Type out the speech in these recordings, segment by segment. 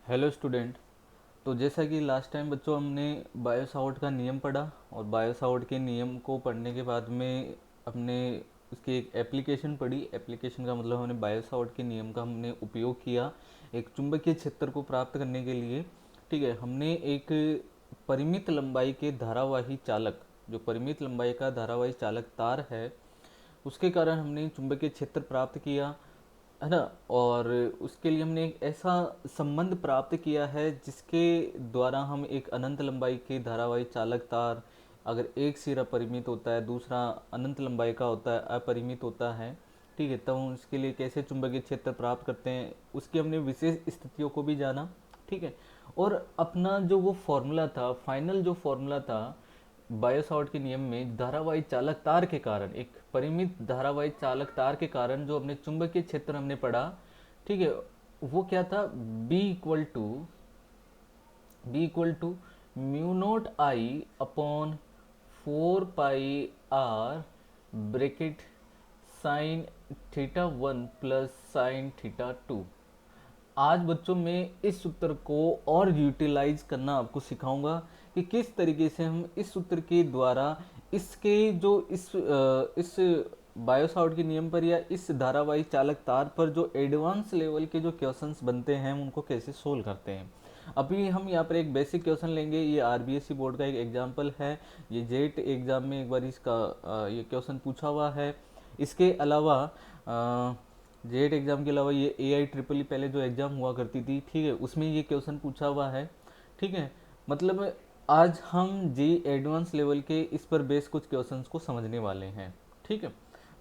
Hello student. तो जैसा कि लास्ट टाइम बच्चों हमने बायो सावर्ट का नियम पढ़ा, और बायो सावर्ट के नियम को पढ़ने के बाद में हमने उसकी एक एप्लीकेशन पढ़ी। एप्लीकेशन का मतलब हमने बायो सावर्ट के नियम का हमने उपयोग किया एक चुंबकीय क्षेत्र को प्राप्त करने के लिए। ठीक है, हमने एक परिमित लंबाई के धारावाही चालक, जो परिमित लंबाई का धारावाही चालक तार है, उसके कारण हमने चुंबकीय क्षेत्र प्राप्त किया, है ना। और उसके लिए हमने एक ऐसा संबंध प्राप्त किया है जिसके द्वारा हम एक अनंत लंबाई के धारावाही चालक तार, अगर एक सिरा परिमित होता है, दूसरा अनंत लंबाई का होता है, अपरिमित होता है, ठीक है, तब हम उसके लिए कैसे चुंबकीय क्षेत्र प्राप्त करते हैं, उसकी हमने विशेष स्थितियों को भी जाना। ठीक है। और अपना जो वो फॉर्मूला था, फाइनल जो फॉर्मूला था बायोसावर्ट के नियम में, धारावाही चालक तार के कारण, एक परिमित धारावाही चालक तार के कारण जो अपने चुंबकीय क्षेत्र हमने पढ़ा, ठीक है, वो क्या था? B equal to mu naught I upon 4 pi R bracket sine theta 1 plus sine theta 2। आज बच्चों मैं इस सूत्र को और यूटिलाइज करना आपको सिखाऊंगा कि किस तरीके से हम इस सूत्र के द्वारा इसके जो इस बायोसावर्ट के नियम पर या इस धारावाही चालक तार पर जो एडवांस लेवल के जो क्वेश्चंस बनते हैं उनको कैसे सोल्व करते हैं। अभी हम यहाँ पर एक बेसिक क्वेश्चन लेंगे। ये आरबीएससी बोर्ड का एक एग्जाम्पल है। ये जेट एग्जाम में एक बार इसका ये क्वेश्चन पूछा हुआ है। इसके अलावा जेट एग्जाम के अलावा ये AIEEE पहले जो एग्जाम हुआ करती थी, ठीक है, उसमें ये क्वेश्चन पूछा हुआ है। ठीक है, मतलब आज हम जी एडवांस लेवल के इस पर बेस कुछ क्वेश्चंस को समझने वाले हैं। ठीक है,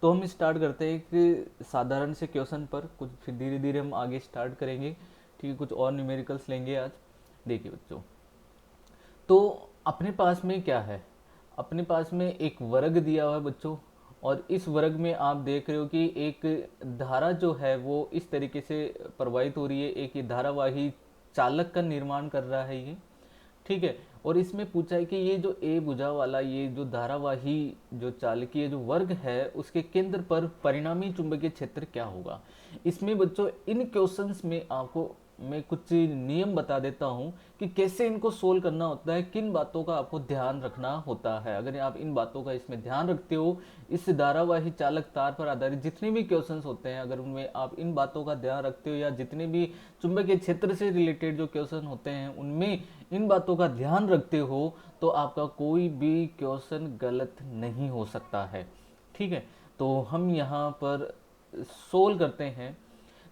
तो हम स्टार्ट करते हैं एक साधारण से क्वेश्चन पर, कुछ फिर धीरे धीरे हम आगे स्टार्ट करेंगे। ठीक है, कुछ और न्यूमेरिकल्स लेंगे आज। देखिए बच्चों, तो अपने पास में क्या है? अपने पास में एक वर्ग दिया हुआ है बच्चों, और इस वर्ग में आप देख रहे हो कि एक धारा जो है वो इस तरीके से प्रवाहित हो रही है। एक ये धारावाही चालक का निर्माण कर रहा है ये। ठीक है, और इसमें पूछा है कि ये जो ए भुजा वाला ये जो धारावाही जो चालकीय जो वर्ग है उसके केंद्र पर परिणामी चुंबकीय क्षेत्र क्या होगा। इसमें बच्चों इन क्वेश्चंस में आपको मैं कुछ नियम बता देता हूं कि कैसे इनको सोल्व करना होता है, किन बातों का आपको ध्यान रखना होता है। अगर आप इन बातों का इसमें ध्यान रखते हो, इस धारावाही चालक तार पर आधारित जितने भी क्वेश्चंस होते हैं, अगर उनमें आप इन बातों का ध्यान रखते हो, या जितने भी चुंबकीय क्षेत्र से रिलेटेड जो क्वेश्चन होते हैं उनमें इन बातों का ध्यान रखते हो, तो आपका कोई भी क्वेश्चन गलत नहीं हो सकता है। ठीक है, तो हम यहाँ पर सोल्व करते हैं।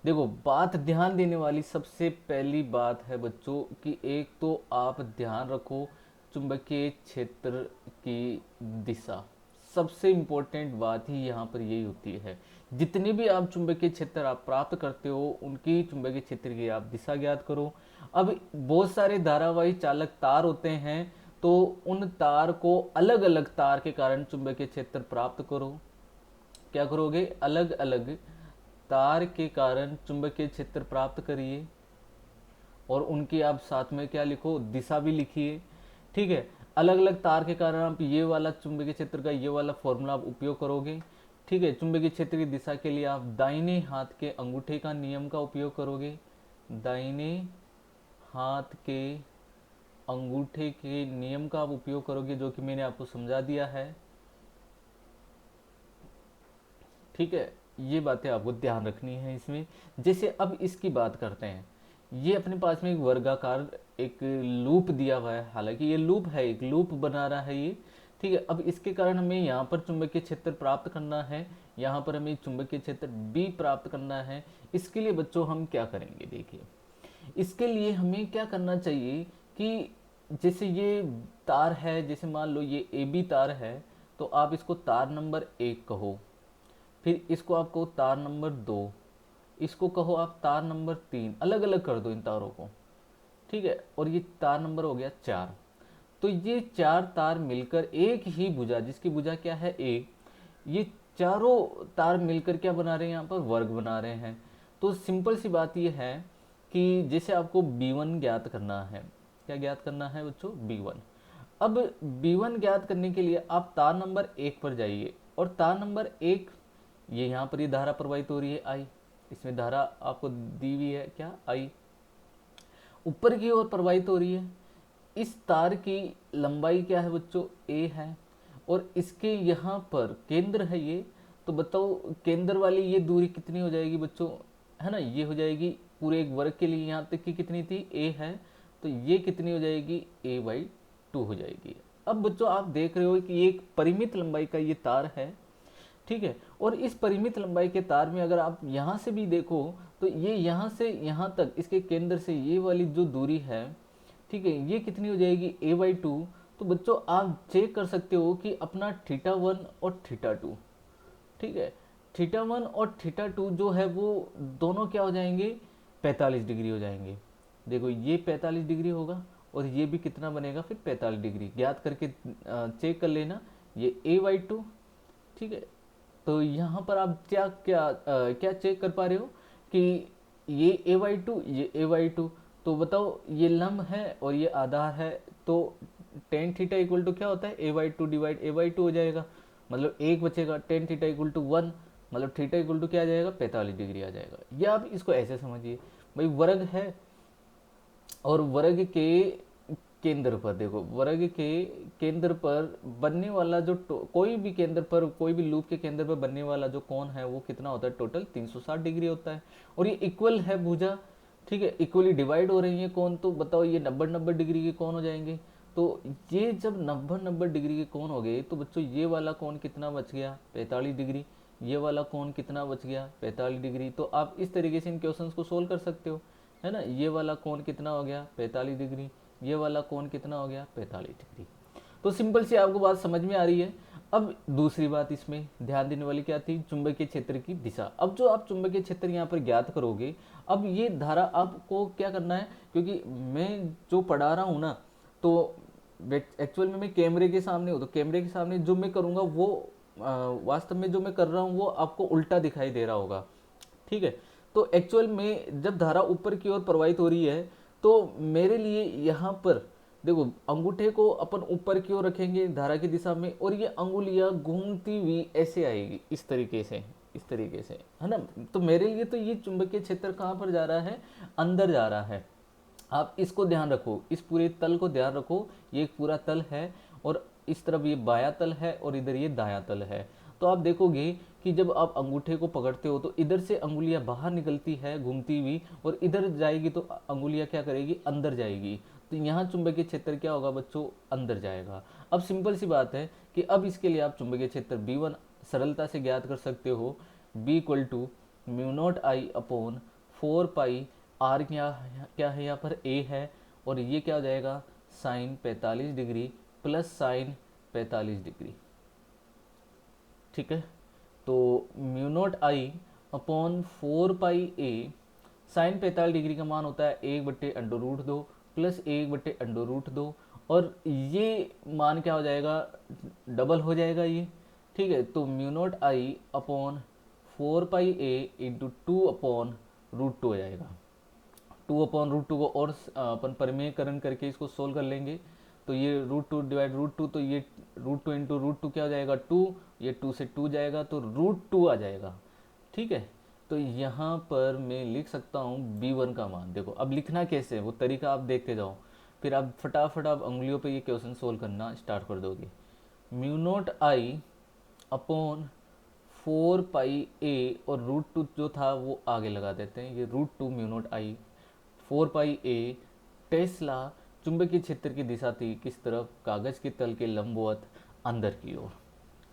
देखो, बात ध्यान देने वाली सबसे पहली बात है बच्चों कि एक तो आप ध्यान रखो चुंबकीय क्षेत्र की दिशा। सबसे इम्पोर्टेंट बात ही यहाँ पर यही होती है। जितने भी आप चुंबकीय क्षेत्र आप प्राप्त करते हो उनकी चुंबकीय क्षेत्र की आप दिशा ज्ञात करो। अब बहुत सारे धारावाही चालक तार होते हैं, तो उन तार को अलग अलग तार के कारण चुंबकीय क्षेत्र प्राप्त करो। क्या करोगे? अलग अलग तार के कारण चुंबकीय क्षेत्र प्राप्त करिए, और उनकी आप साथ में क्या लिखो? दिशा भी लिखिए। ठीक है, अलग अलग तार के कारण आप ये वाला चुंबकीय क्षेत्र का ये वाला फॉर्मूला आप उपयोग करोगे। ठीक है, चुंबकीय क्षेत्र की दिशा के लिए आप दाहिने हाथ के अंगूठे का नियम का उपयोग करोगे। दाहिने हाथ के अंगूठे के नियम का आप उपयोग करोगे, जो कि मैंने आपको समझा दिया है। ठीक है, ये बातें आपको ध्यान रखनी है इसमें। जैसे अब इसकी बात करते हैं, ये अपने पास में एक वर्गाकार एक लूप दिया हुआ है, हालांकि ये लूप है, एक लूप बना रहा है ये। ठीक है, अब इसके कारण हमें यहाँ पर चुंबकीय क्षेत्र प्राप्त करना है, यहाँ पर हमें चुंबकीय क्षेत्र B प्राप्त करना है। इसके लिए बच्चों हम क्या करेंगे? देखिए, इसके लिए हमें क्या करना चाहिए कि जैसे ये तार है, जैसे मान लो ये AB तार है, तो आप इसको तार नंबर 1 कहो, फिर इसको आप कहो तार नंबर 2, इसको कहो आप तार नंबर 3, अलग अलग कर दो इन तारों को। ठीक है, और ये तार नंबर हो गया 4। तो ये 4 तार मिलकर एक ही भुजा, जिसकी भुजा क्या है? A, ये चारों तार मिलकर क्या बना रहे हैं? यहाँ पर वर्ग बना रहे हैं। तो सिंपल सी बात ये है कि जैसे आपको B1 ज्ञात करना है, क्या ज्ञात करना है बच्चों? B1। अब B1 ज्ञात करने के लिए आप तार नंबर 1 पर जाइए, और तार नंबर 1, ये यहाँ पर ये धारा प्रवाहित हो रही है I, इसमें धारा आपको दी हुई है क्या? I। ऊपर की ओर प्रवाहित हो रही है। इस तार की लंबाई क्या है बच्चों, a है, और इसके यहाँ पर केंद्र है ये। तो बताओ केंद्र वाली ये दूरी कितनी हो जाएगी बच्चों, है ना, ये हो जाएगी पूरे एक वर्ग के लिए यहाँ तक की कितनी थी, a है, तो ये कितनी हो जाएगी, a/2 हो जाएगी। अब बच्चों आप देख रहे हो कि ये एक परिमित लंबाई का ये तार है, ठीक है। और इस परिमित लंबाई के तार में अगर आप यहाँ से भी देखो तो ये यहाँ से यहाँ तक इसके केंद्र से ये वाली जो दूरी है, ठीक है, ये कितनी हो जाएगी, a/2। तो बच्चों आप चेक कर सकते हो कि अपना θ1 और θ2, ठीक है, θ1 और θ2 जो है वो दोनों क्या हो जाएंगे, 45 डिग्री हो जाएंगे। देखो ये 45 डिग्री होगा और ये भी कितना बनेगा फिर 45 डिग्री, ज्ञात करके चेक कर लेना, ये a/2, ठीक है। तो यहाँ पर आप क्या चेक कर पा रहे हो कि ये a/2, ये a/2, तो बताओ ये लंब है और ये आधार है, तो tan थीटा इक्वल टू क्या होता है, a/2 डिवाइड a/2 हो जाएगा, मतलब एक बचेगा, tan थीटा इक्वल टू 1, मतलब थीटा इक्वल टू क्या आ जाएगा, 45 डिग्री आ जाएगा। या आप इसको ऐसे समझिए, भाई वर्ग है और वर्ग के केंद्र पर, देखो वर्ग के केंद्र पर बनने वाला जो कोई भी केंद्र पर, कोई भी लूप के केंद्र पर बनने वाला जो कोण है वो कितना होता है, टोटल 360 डिग्री होता है। और ये इक्वल है भुजा, ठीक है, इक्वली डिवाइड हो रही है कोण, तो बताओ ये 90-90 डिग्री के कोण हो जाएंगे। तो ये जब 90-90 डिग्री के कोण हो गए तो बच्चों ये वाला कोण कितना बच गया, 45 डिग्री, ये वाला कोण कितना बच गया, 45 डिग्री। तो आप इस तरीके से इन क्वेश्चंस को सोल्व कर सकते हो, है ना। ये वाला कोण कितना हो गया, 45 डिग्री, ये वाला कोण कितना हो गया, 45 डिग्री। तो सिंपल सी आपको बात समझ में आ रही है। अब दूसरी बात इसमें ध्यान देने वाली क्या थी, चुंबकीय क्षेत्र की दिशा। अब जो आप चुंबकीय क्षेत्र यहाँ पर ज्ञात करोगे, अब ये धारा आपको क्या करना है, क्योंकि मैं जो पढ़ा रहा हूँ ना, तो एक्चुअल में मैं कैमरे के सामने हूँ, तो कैमरे के सामने जो मैं करूँगा वो वास्तव में जो मैं कर रहा हूँ वो आपको उल्टा दिखाई दे रहा होगा, ठीक है। तो एक्चुअल में जब धारा ऊपर की ओर प्रवाहित हो रही है तो मेरे लिए यहाँ पर देखो अंगूठे को अपन ऊपर की ओर रखेंगे धारा की दिशा में, और ये अंगुलियां घूमती हुई ऐसे आएगी, इस तरीके से, इस तरीके से, है ना। तो मेरे लिए तो ये चुंबकीय क्षेत्र कहाँ पर जा रहा है, अंदर जा रहा है। आप इसको ध्यान रखो, इस पूरे तल को ध्यान रखो, ये एक पूरा तल है और इस तरफ ये बायां तल है और इधर ये दायां तल है। तो आप देखोगे कि जब आप अंगूठे को पकड़ते हो तो इधर से अंगुलियां बाहर निकलती है घूमती हुई, और इधर जाएगी तो अंगुलियां क्या करेगी, अंदर जाएगी। तो यहाँ चुंबकीय क्षेत्र क्या होगा बच्चों, अंदर जाएगा। अब सिंपल सी बात है कि अब इसके लिए आप चुंबकीय क्षेत्र B1 सरलता से ज्ञात कर सकते हो, B equal to μ0I/4 r क्या है यहाँ पर a है, और ये क्या हो जाएगा, sine 45 degree plus sine 45 degree, ठीक है। तो μ0I/4 साइन 45 डिग्री का मान होता है 1/√2 प्लस 1/√2, और ये मान क्या हो जाएगा, डबल हो जाएगा ये, ठीक है। तो μ0I/4 इंटू 2/√2 हो जाएगा। 2/√2 को और अपन परिमेयकरण करके इसको सोल्व कर लेंगे, तो ये √2 डिवाइड √2, तो ये √2 इंटू √2 क्या हो जाएगा, 2, ये 2 से 2 जाएगा तो √2 आ जाएगा, ठीक है। तो यहाँ पर मैं लिख सकता हूँ B1 का मान। देखो अब लिखना कैसे है वो तरीका आप देखते जाओ, फिर आप फटाफट आप उंगलियों पे ये क्वेश्चन सोल्व करना स्टार्ट कर दोगे। μ0I/4 और √2 जो था वो आगे लगा देते हैं, ये √2 μ0I/4 टेस्ला चुंबकीय क्षेत्र की दिशा थी किस तरफ, कागज के तल के लंबवत अंदर की ओर।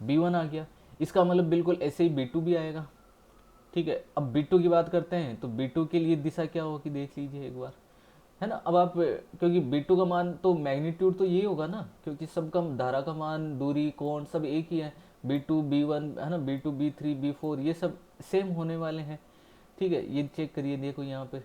B1 आ गया, इसका मतलब बिल्कुल ऐसे ही B2 भी आएगा, ठीक है। अब B2 की बात करते हैं, तो B2 के लिए दिशा क्या होगी देख लीजिए एक बार, है ना। अब आप क्योंकि B2 का मान तो मैग्नीट्यूड तो यही होगा ना, क्योंकि सबका धारा का मान, दूरी, कोण सब एक ही है, B2 B1 है ना, B2 B3 B4 ये सब सेम होने वाले हैं, ठीक है। ये चेक करिए, देखो यहाँ पे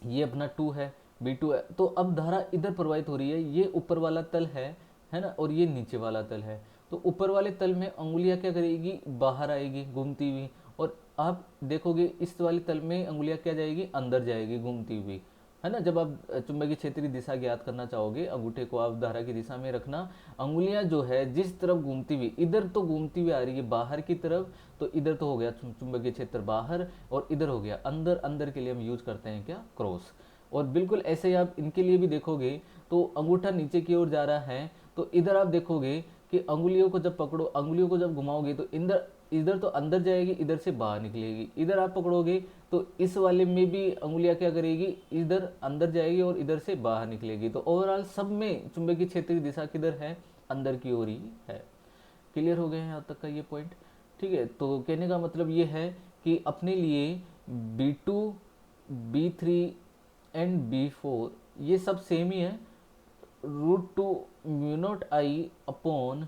ये अपना 2 है, B2 है, तो अब धारा इधर प्रवाहित हो रही है, ये ऊपर वाला तल है ना, और ये नीचे वाला तल है। तो ऊपर वाले तल में अंगुलियां क्या करेगी, बाहर आएगी घूमती हुई, और आप देखोगे इस वाले तल में अंगुलियां क्या जाएगी, अंदर जाएगी घूमती हुई, है ना। जब आप चुंबकीय क्षेत्र की दिशा ज्ञात करना चाहोगे, अंगूठे को आप धारा की दिशा में रखना, अंगुलियां जो है जिस तरफ घूमती हुई, इधर तो घूमती हुई आ रही है बाहर की तरफ, तो इधर तो हो गया चुंबकीय क्षेत्र बाहर, और इधर हो गया अंदर। अंदर के लिए हम यूज करते हैं क्या, क्रॉस। और बिल्कुल ऐसे ही आप इनके लिए भी देखोगे तो अंगूठा नीचे की ओर जा रहा है, तो इधर आप देखोगे कि अंगुलियों को जब पकड़ो, अंगुलियों को जब घुमाओगे तो इधर इधर तो अंदर जाएगी, इधर से बाहर निकलेगी। इधर आप पकड़ोगे तो इस वाले में भी अंगुलियां क्या करेगी, इधर अंदर जाएगी और इधर से बाहर निकलेगी। तो ओवरऑल सब में चुंबकीय क्षेत्र की दिशा किधर है, अंदर की ओर ही है। क्लियर हो गए हैं यहाँ तक का ये पॉइंट? ठीक है, तो कहने का मतलब ये है कि अपने लिए B2, B3 एंड B4 ये सब सेम ही है। √2 mu naught I upon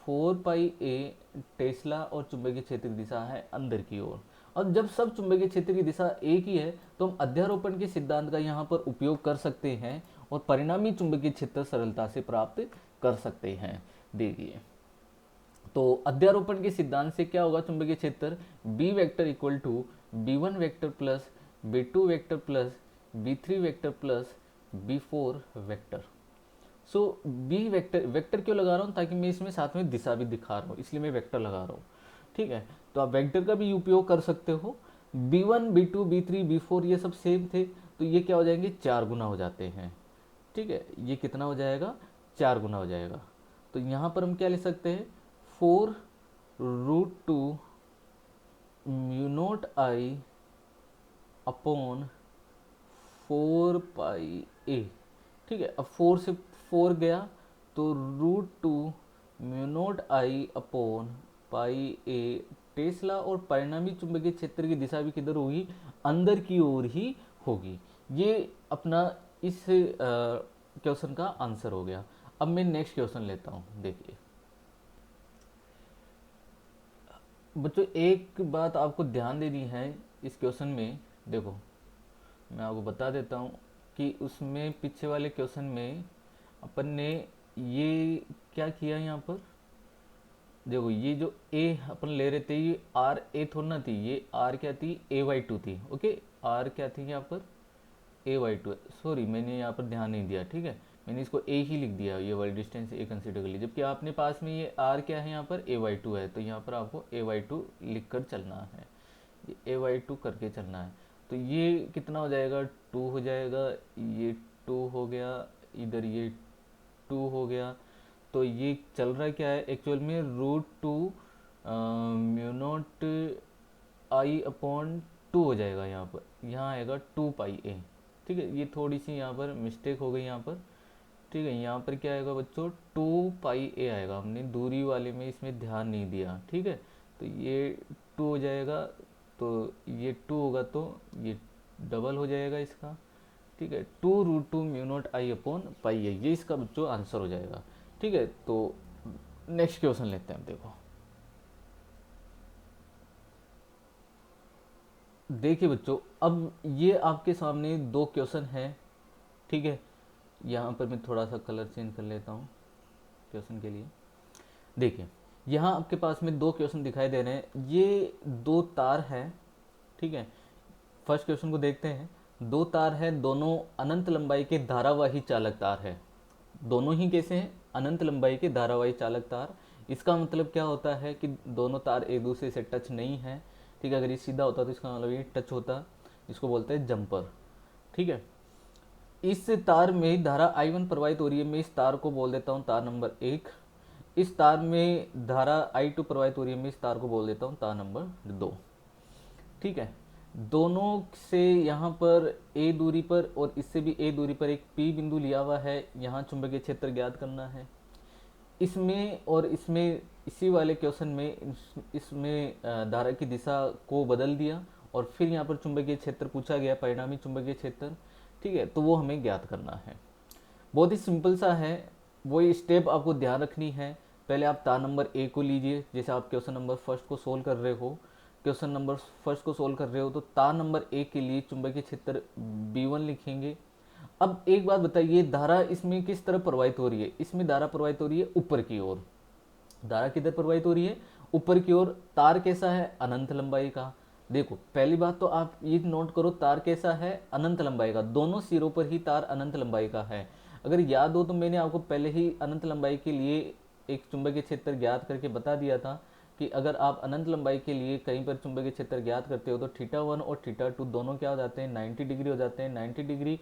4 pi A Tesla, और चुंबकीय क्षेत्र की दिशा है अंदर की ओर। और जब सब चुंबकीय क्षेत्र की दिशा एक ही है तो हम अध्यारोपण के सिद्धांत का यहाँ पर उपयोग कर सकते हैं और परिणामी चुंबकीय क्षेत्र सरलता से प्राप्त कर सकते हैं। देखिए, तो अध्यारोपण के सिद्धांत से क्या होगा, चुंबकीय क्षेत्र B vector equal to B1 vector plus B2 vector plus B3 vector plus B4 vector. So B vector, vector क्यों लगा रहा हूँ, ताकि मैं इसमें साथ में दिशा भी दिखा रहा हूँ, इसलिए मैं वेक्टर लगा रहा हूँ। ठीक है, तो आप वेक्टर का भी उपयोग कर सकते हो। B1 B2 B3 B4 ये सब सेम थे, तो ये क्या हो जाएंगे, 4 गुना हो जाते हैं। ठीक है, ये कितना हो जाएगा, 4 गुना हो जाएगा। तो यहाँ पर हम क्या लिख सकते हैं, 4√2 म्यू नॉट I अपॉन 4 पाई ए। ठीक है, अब 4 से 4 गया तो √2 mu naught I upon pi A Tesla, और परिणामी चुंबकीय क्षेत्र की दिशा भी किधर होगी, अंदर की ओर ही होगी। ये अपना इस क्वेश्चन का आंसर हो गया। अब मैं नेक्स्ट क्वेश्चन लेता हूँ। देखिए बच्चों, एक बात आपको ध्यान देनी है इस क्वेश्चन में। देखो मैं आपको बता देता हूँ कि उसमें पीछे वाले क्वेश्चन में अपन ने ये क्या किया यहाँ पर। देखो ये जो ए अपन ले रहे थे, ये आर ए थोड़ा ना थी, ये आर क्या थी, A/2 थी। ओके, आर क्या थी यहाँ पर, A/2 है। सॉरी, मैंने यहाँ पर ध्यान नहीं दिया। ठीक है, मैंने इसको ए ही लिख दिया, ये वाली डिस्टेंस ए कंसिडर कर ली, जबकि आपने पास में ये आर क्या है, यहाँ पर A/2 है। तो यहाँ पर आपको A/2 लिख कर चलना है, ये A/2 करके चलना है। तो ये कितना हो जाएगा, 2 हो जाएगा, ये 2 हो गया, इधर ये 2 हो गया। तो ये चल रहा क्या है एक्चुअल में, √2 म्यू नॉट I अपॉन 2 हो जाएगा। यहाँ पर यहाँ आएगा 2 पाई ए। ठीक है, ये थोड़ी सी यहाँ पर मिस्टेक हो गई यहाँ पर। ठीक है, यहाँ पर क्या आएगा बच्चों, 2 पाई ए आएगा, हमने दूरी वाले में इसमें ध्यान नहीं दिया। ठीक है, तो ये 2 हो जाएगा, तो ये 2 होगा तो ये डबल हो जाएगा इसका। ठीक है, 2√2 mu naught I upon pi A, ये इसका बच्चों आंसर हो जाएगा। ठीक है, तो नेक्स्ट क्वेश्चन लेते हैं। देखो देखिए बच्चों, अब ये आपके सामने 2 क्वेश्चन हैं। ठीक है, यहाँ पर मैं थोड़ा सा कलर चेंज कर लेता हूँ क्वेश्चन के लिए। देखिए यहाँ आपके पास में 2 क्वेश्चन दिखाई दे रहे हैं, ये 2 तार है। ठीक है, फर्स्ट क्वेश्चन को देखते हैं। 2 तार है, दोनों अनंत लंबाई के धारावाही चालक तार है। दोनों ही कैसे हैं, अनंत लंबाई के धारावाही चालक तार। इसका मतलब क्या होता है कि दोनों तार एक दूसरे से टच नहीं है। ठीक है, अगर ये सीधा होता तो इसका मतलब ये टच होता, जिसको बोलते हैं जंपर। ठीक है, इस तार में धारा I1 प्रवाहित हो रही है, मैं इस तार को बोल देता हूँ तार नंबर 1। इस तार में धारा I2 प्रवाहित हो रही है, मैं इस तार को बोल देता हूँ तार नंबर 2। ठीक है, दोनों से यहाँ पर A दूरी पर और इससे भी A दूरी पर एक P बिंदु लिया हुआ है। यहाँ चुंबकीय क्षेत्र ज्ञात करना है। इसमें और इसमें इसी वाले क्वेश्चन में इसमें धारा की दिशा को बदल दिया और फिर यहाँ पर चुंबकीय क्षेत्र पूछा गया, परिणामी चुंबकीय क्षेत्र। ठीक है, तो वो हमें ज्ञात करना है। बहुत ही सिंपल सा है, वो स्टेप आपको ध्यान रखनी है। पहले आप तार नंबर ए को लीजिए, जैसे आप क्वेश्चन नंबर फर्स्ट को सोल्व कर रहे हो, क्वेश्चन नंबर फर्स्ट को सोल्व कर रहे हो तो तार नंबर ए के लिए चुंबकीय क्षेत्र B1 लिखेंगे। अब एक बात बताइए, धारा इसमें किस तरफ प्रवाहित हो रही है, इसमें धारा प्रवाहित हो रही है ऊपर की ओर। धारा किधर प्रवाहित हो रही है, ऊपर की ओर। तार कैसा है, अनंत लंबाई का। देखो पहली बात तो आप ये नोट करो, तार कैसा है, अनंत लंबाई का। दोनों सिरों पर ही तार अनंत लंबाई का है। अगर याद हो तो मैंने आपको पहले ही अनंत लंबाई के लिए एक चुंबकीय क्षेत्र ज्ञात करके बता दिया था। कि अगर आप अनंत लंबाई के लिए कहीं पर चुंबकीय क्षेत्र ज्ञात करते हो तो θ1 और θ2 दोनों क्या हो जाते हैं, 90 डिग्री हो जाते हैं। 90 डिग्री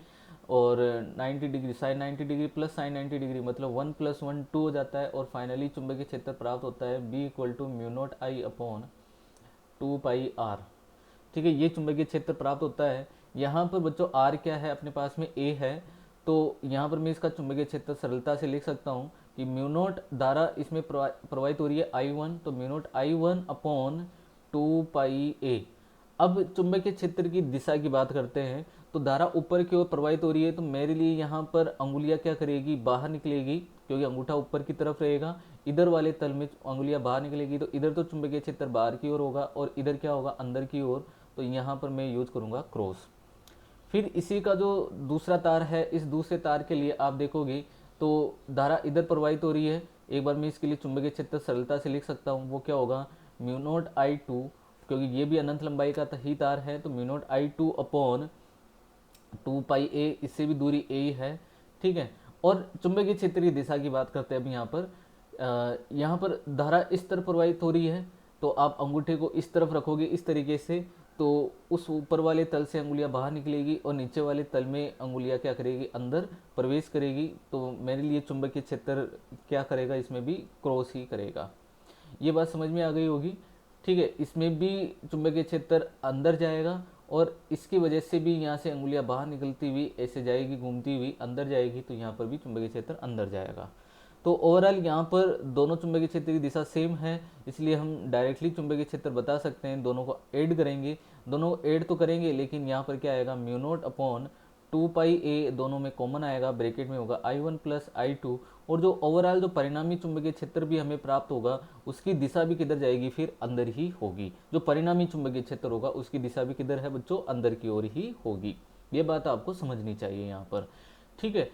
और 90 degree sine 90 degree plus sign 90 degree मतलब 1 + 1 2 हो जाता है। और फाइनली चुंबकीय क्षेत्र प्राप्त होता है B = μ0I/2πr। ठीक है, ये चुंबकीय क्षेत्र प्राप्त होता है। यहाँ पर बच्चों R क्या है, अपने पास में A है, तो यहाँ पर मैं इसका चुंबकीय क्षेत्र सरलता से लिख सकता हूँ कि μ0 धारा इसमें प्रवाहित हो रही है I1, तो μ0 I1/2πa। अब चुंबकीय क्षेत्र की दिशा की बात करते हैं, तो धारा ऊपर की ओर प्रवाहित हो रही है, तो मेरे लिए यहाँ पर अंगुलियाँ क्या करेगी, बाहर निकलेगी, क्योंकि अंगूठा ऊपर की तरफ रहेगा। इधर वाले तल में अंगुलियाँ बाहर निकलेगी, तो इधर तो चुंबकीय क्षेत्र बाहर की ओर होगा और इधर क्या होगा, अंदर की ओर। तो यहाँ पर मैं यूज करूँगा क्रॉस। फिर इसी का जो दूसरा तार है, इस दूसरे तार के लिए आप देखोगे तो धारा इधर प्रवाहित हो रही है। एक बार मैं इसके लिए चुंबकीय क्षेत्र सरलता से लिख सकता हूँ, वो क्या होगा, μ0 I2, क्योंकि ये भी अनंत लंबाई का ही तार है, तो μ0 I2/2πa, इससे भी दूरी a ही है। ठीक है, और चुंबकीय क्षेत्र की दिशा की बात करते हैं अब यहाँ पर धारा इस तरफ प्रवाहित हो रही है, तो आप अंगूठे को इस तरफ रखोगे इस तरीके से, तो उस ऊपर वाले तल से अंगुलियां बाहर निकलेगी और नीचे वाले तल में अंगुलियां क्या करेगी, अंदर प्रवेश करेगी। तो मेरे लिए चुंबकीय क्षेत्र क्या करेगा, इसमें भी क्रॉस ही करेगा। ये बात समझ में आ गई होगी। ठीक है, इसमें भी चुंबकीय क्षेत्र अंदर जाएगा और इसकी वजह से भी यहाँ से अंगुलियां बाहर निकलती हुई ऐसे जाएगी, घूमती हुई अंदर जाएगी, तो यहाँ पर भी चुंबकीय क्षेत्र अंदर जाएगा। तो ओवरऑल यहाँ पर दोनों चुंबकीय क्षेत्र की दिशा सेम है, इसलिए हम डायरेक्टली चुंबकीय क्षेत्र बता सकते हैं। दोनों को ऐड करेंगे, दोनों ऐड तो करेंगे, लेकिन यहाँ पर क्या आएगा, μ0/2πa, दोनों में कॉमन आएगा, ब्रैकेट में होगा I1 + I2। और जो ओवरऑल जो परिणामी चुंबकीय क्षेत्र भी हमें प्राप्त होगा, उसकी दिशा भी किधर जाएगी, फिर अंदर ही होगी। जो परिणामी चुंबकीय क्षेत्र होगा उसकी दिशा भी किधर है बच्चों, अंदर की ओर ही होगी। ये बात आपको समझनी चाहिए यहाँ पर। ठीक है,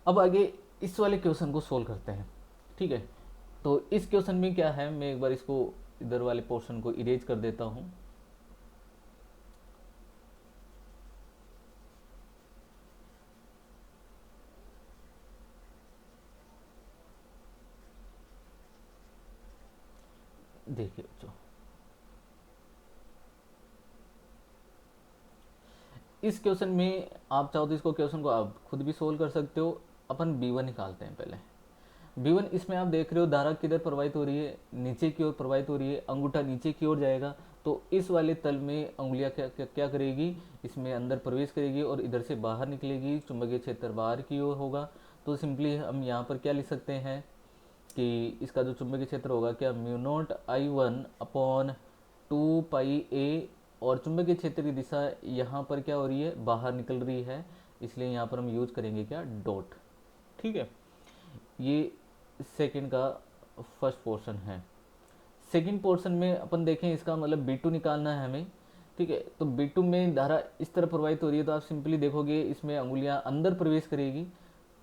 अब आगे इस वाले क्वेश्चन को सोल्व करते हैं। ठीक है, तो इस क्वेश्चन में क्या है, मैं एक बार इसको इधर वाले पोर्शन को इरेज कर देता हूं। देखिए बच्चों, इस क्वेश्चन में आप चाहो तो इसको क्वेश्चन को आप खुद भी सोल्व कर सकते हो। अपन B1 निकालते हैं पहले। B1 इसमें आप देख रहे हो धारा किधर प्रवाहित हो रही है, नीचे की ओर प्रवाहित हो रही है, अंगूठा नीचे की ओर जाएगा, तो इस वाले तल में अंगुलियां क्या करेगी, इसमें अंदर प्रवेश करेगी और इधर से बाहर निकलेगी, चुंबकीय क्षेत्र बाहर की ओर होगा। तो सिंपली हम यहाँ पर क्या लिख सकते हैं कि इसका जो चुंबकीय क्षेत्र होगा क्या, μ0 I1/2πa, और चुंबकीय क्षेत्र की दिशा यहाँ पर क्या हो रही है, बाहर निकल रही है, इसलिए यहाँ पर हम यूज करेंगे क्या, डॉट। ठीक है, ये सेकंड का फर्स्ट पोर्शन है। सेकंड पोर्शन में अपन देखें, इसका मतलब B2 निकालना है हमें। ठीक है, तो B2 में धारा इस तरह प्रवाहित हो रही है, तो आप सिंपली देखोगे इसमें अंगुलियां अंदर प्रवेश करेगी।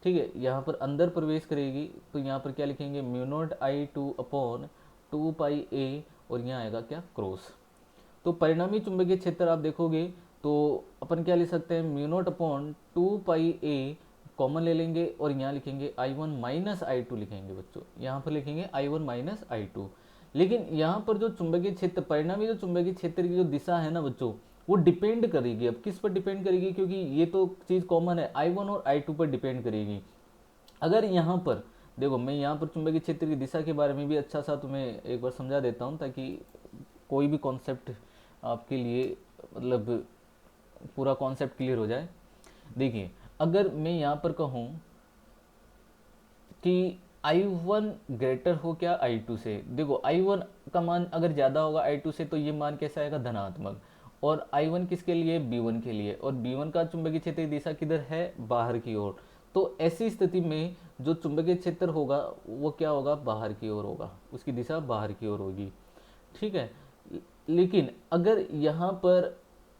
ठीक है, यहाँ पर अंदर प्रवेश करेगी, तो यहाँ पर क्या लिखेंगे, μ0 I2/2πa, और यहाँ आएगा क्या, क्रॉस। तो परिणामी चुंबकीय क्षेत्र आप देखोगे तो अपन क्या लिख सकते हैं, μ0/2πa कॉमन ले लेंगे और यहाँ लिखेंगे I1 - I2 लिखेंगे बच्चों, यहाँ पर लिखेंगे I1 - I2। लेकिन यहाँ पर जो चुंबकीय क्षेत्र, परिणामी जो चुंबकीय क्षेत्र की जो दिशा है ना बच्चों, वो डिपेंड करेगी। अब किस पर डिपेंड करेगी, क्योंकि ये तो चीज़ कॉमन है, I1 और I2 पर डिपेंड करेगी। अगर यहाँ पर देखो, मैं यहाँ पर चुंबकीय क्षेत्र की दिशा के बारे में भी अच्छा सा तुम्हें एक बार समझा देता हूँ, ताकि कोई भी कॉन्सेप्ट आपके लिए मतलब पूरा कॉन्सेप्ट क्लियर हो जाए। देखिए, अगर मैं यहाँ पर कहूँ कि I1 ग्रेटर हो क्या I2 से, देखो I1 का मान अगर ज़्यादा होगा I2 से, तो ये मान कैसा आएगा, धनात्मक। और I1 किसके लिए, B1 के लिए, और B1 का चुंबकीय क्षेत्र की दिशा किधर है, बाहर की ओर। तो ऐसी स्थिति में जो चुंबकीय क्षेत्र होगा वो क्या होगा, बाहर की ओर होगा, उसकी दिशा बाहर की ओर होगी। ठीक है, लेकिन अगर यहाँ पर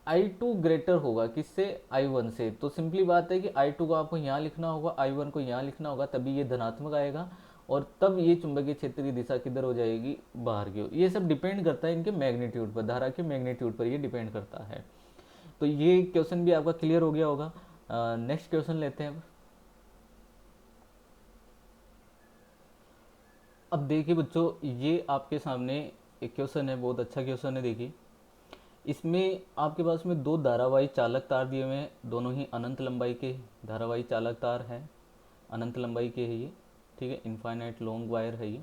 I2 ग्रेटर होगा किससे, I1 से, तो सिंपली बात है कि I2 को आपको यहाँ लिखना होगा, I1 को यहाँ लिखना होगा, तभी ये धनात्मक आएगा, और तब ये चुंबकीय क्षेत्र की दिशा किधर हो जाएगी, बाहर की ओर। ये सब डिपेंड करता है इनके मैग्नीट्यूड पर, धारा के मैग्नीट्यूड पर ये डिपेंड करता है। तो ये क्वेश्चन भी आपका क्लियर हो गया होगा। नेक्स्ट क्वेश्चन लेते हैं अब। अब देखिए बच्चों, ये आपके सामने एक क्वेश्चन है, बहुत अच्छा क्वेश्चन है। देखिए इसमें आपके पास में दो धारावाही चालक तार दिए हुए हैं, दोनों ही अनंत लंबाई के धारावाही चालक तार हैं, अनंत लंबाई के है ये, ठीक है, इनफाइनाइट लॉन्ग वायर है ये।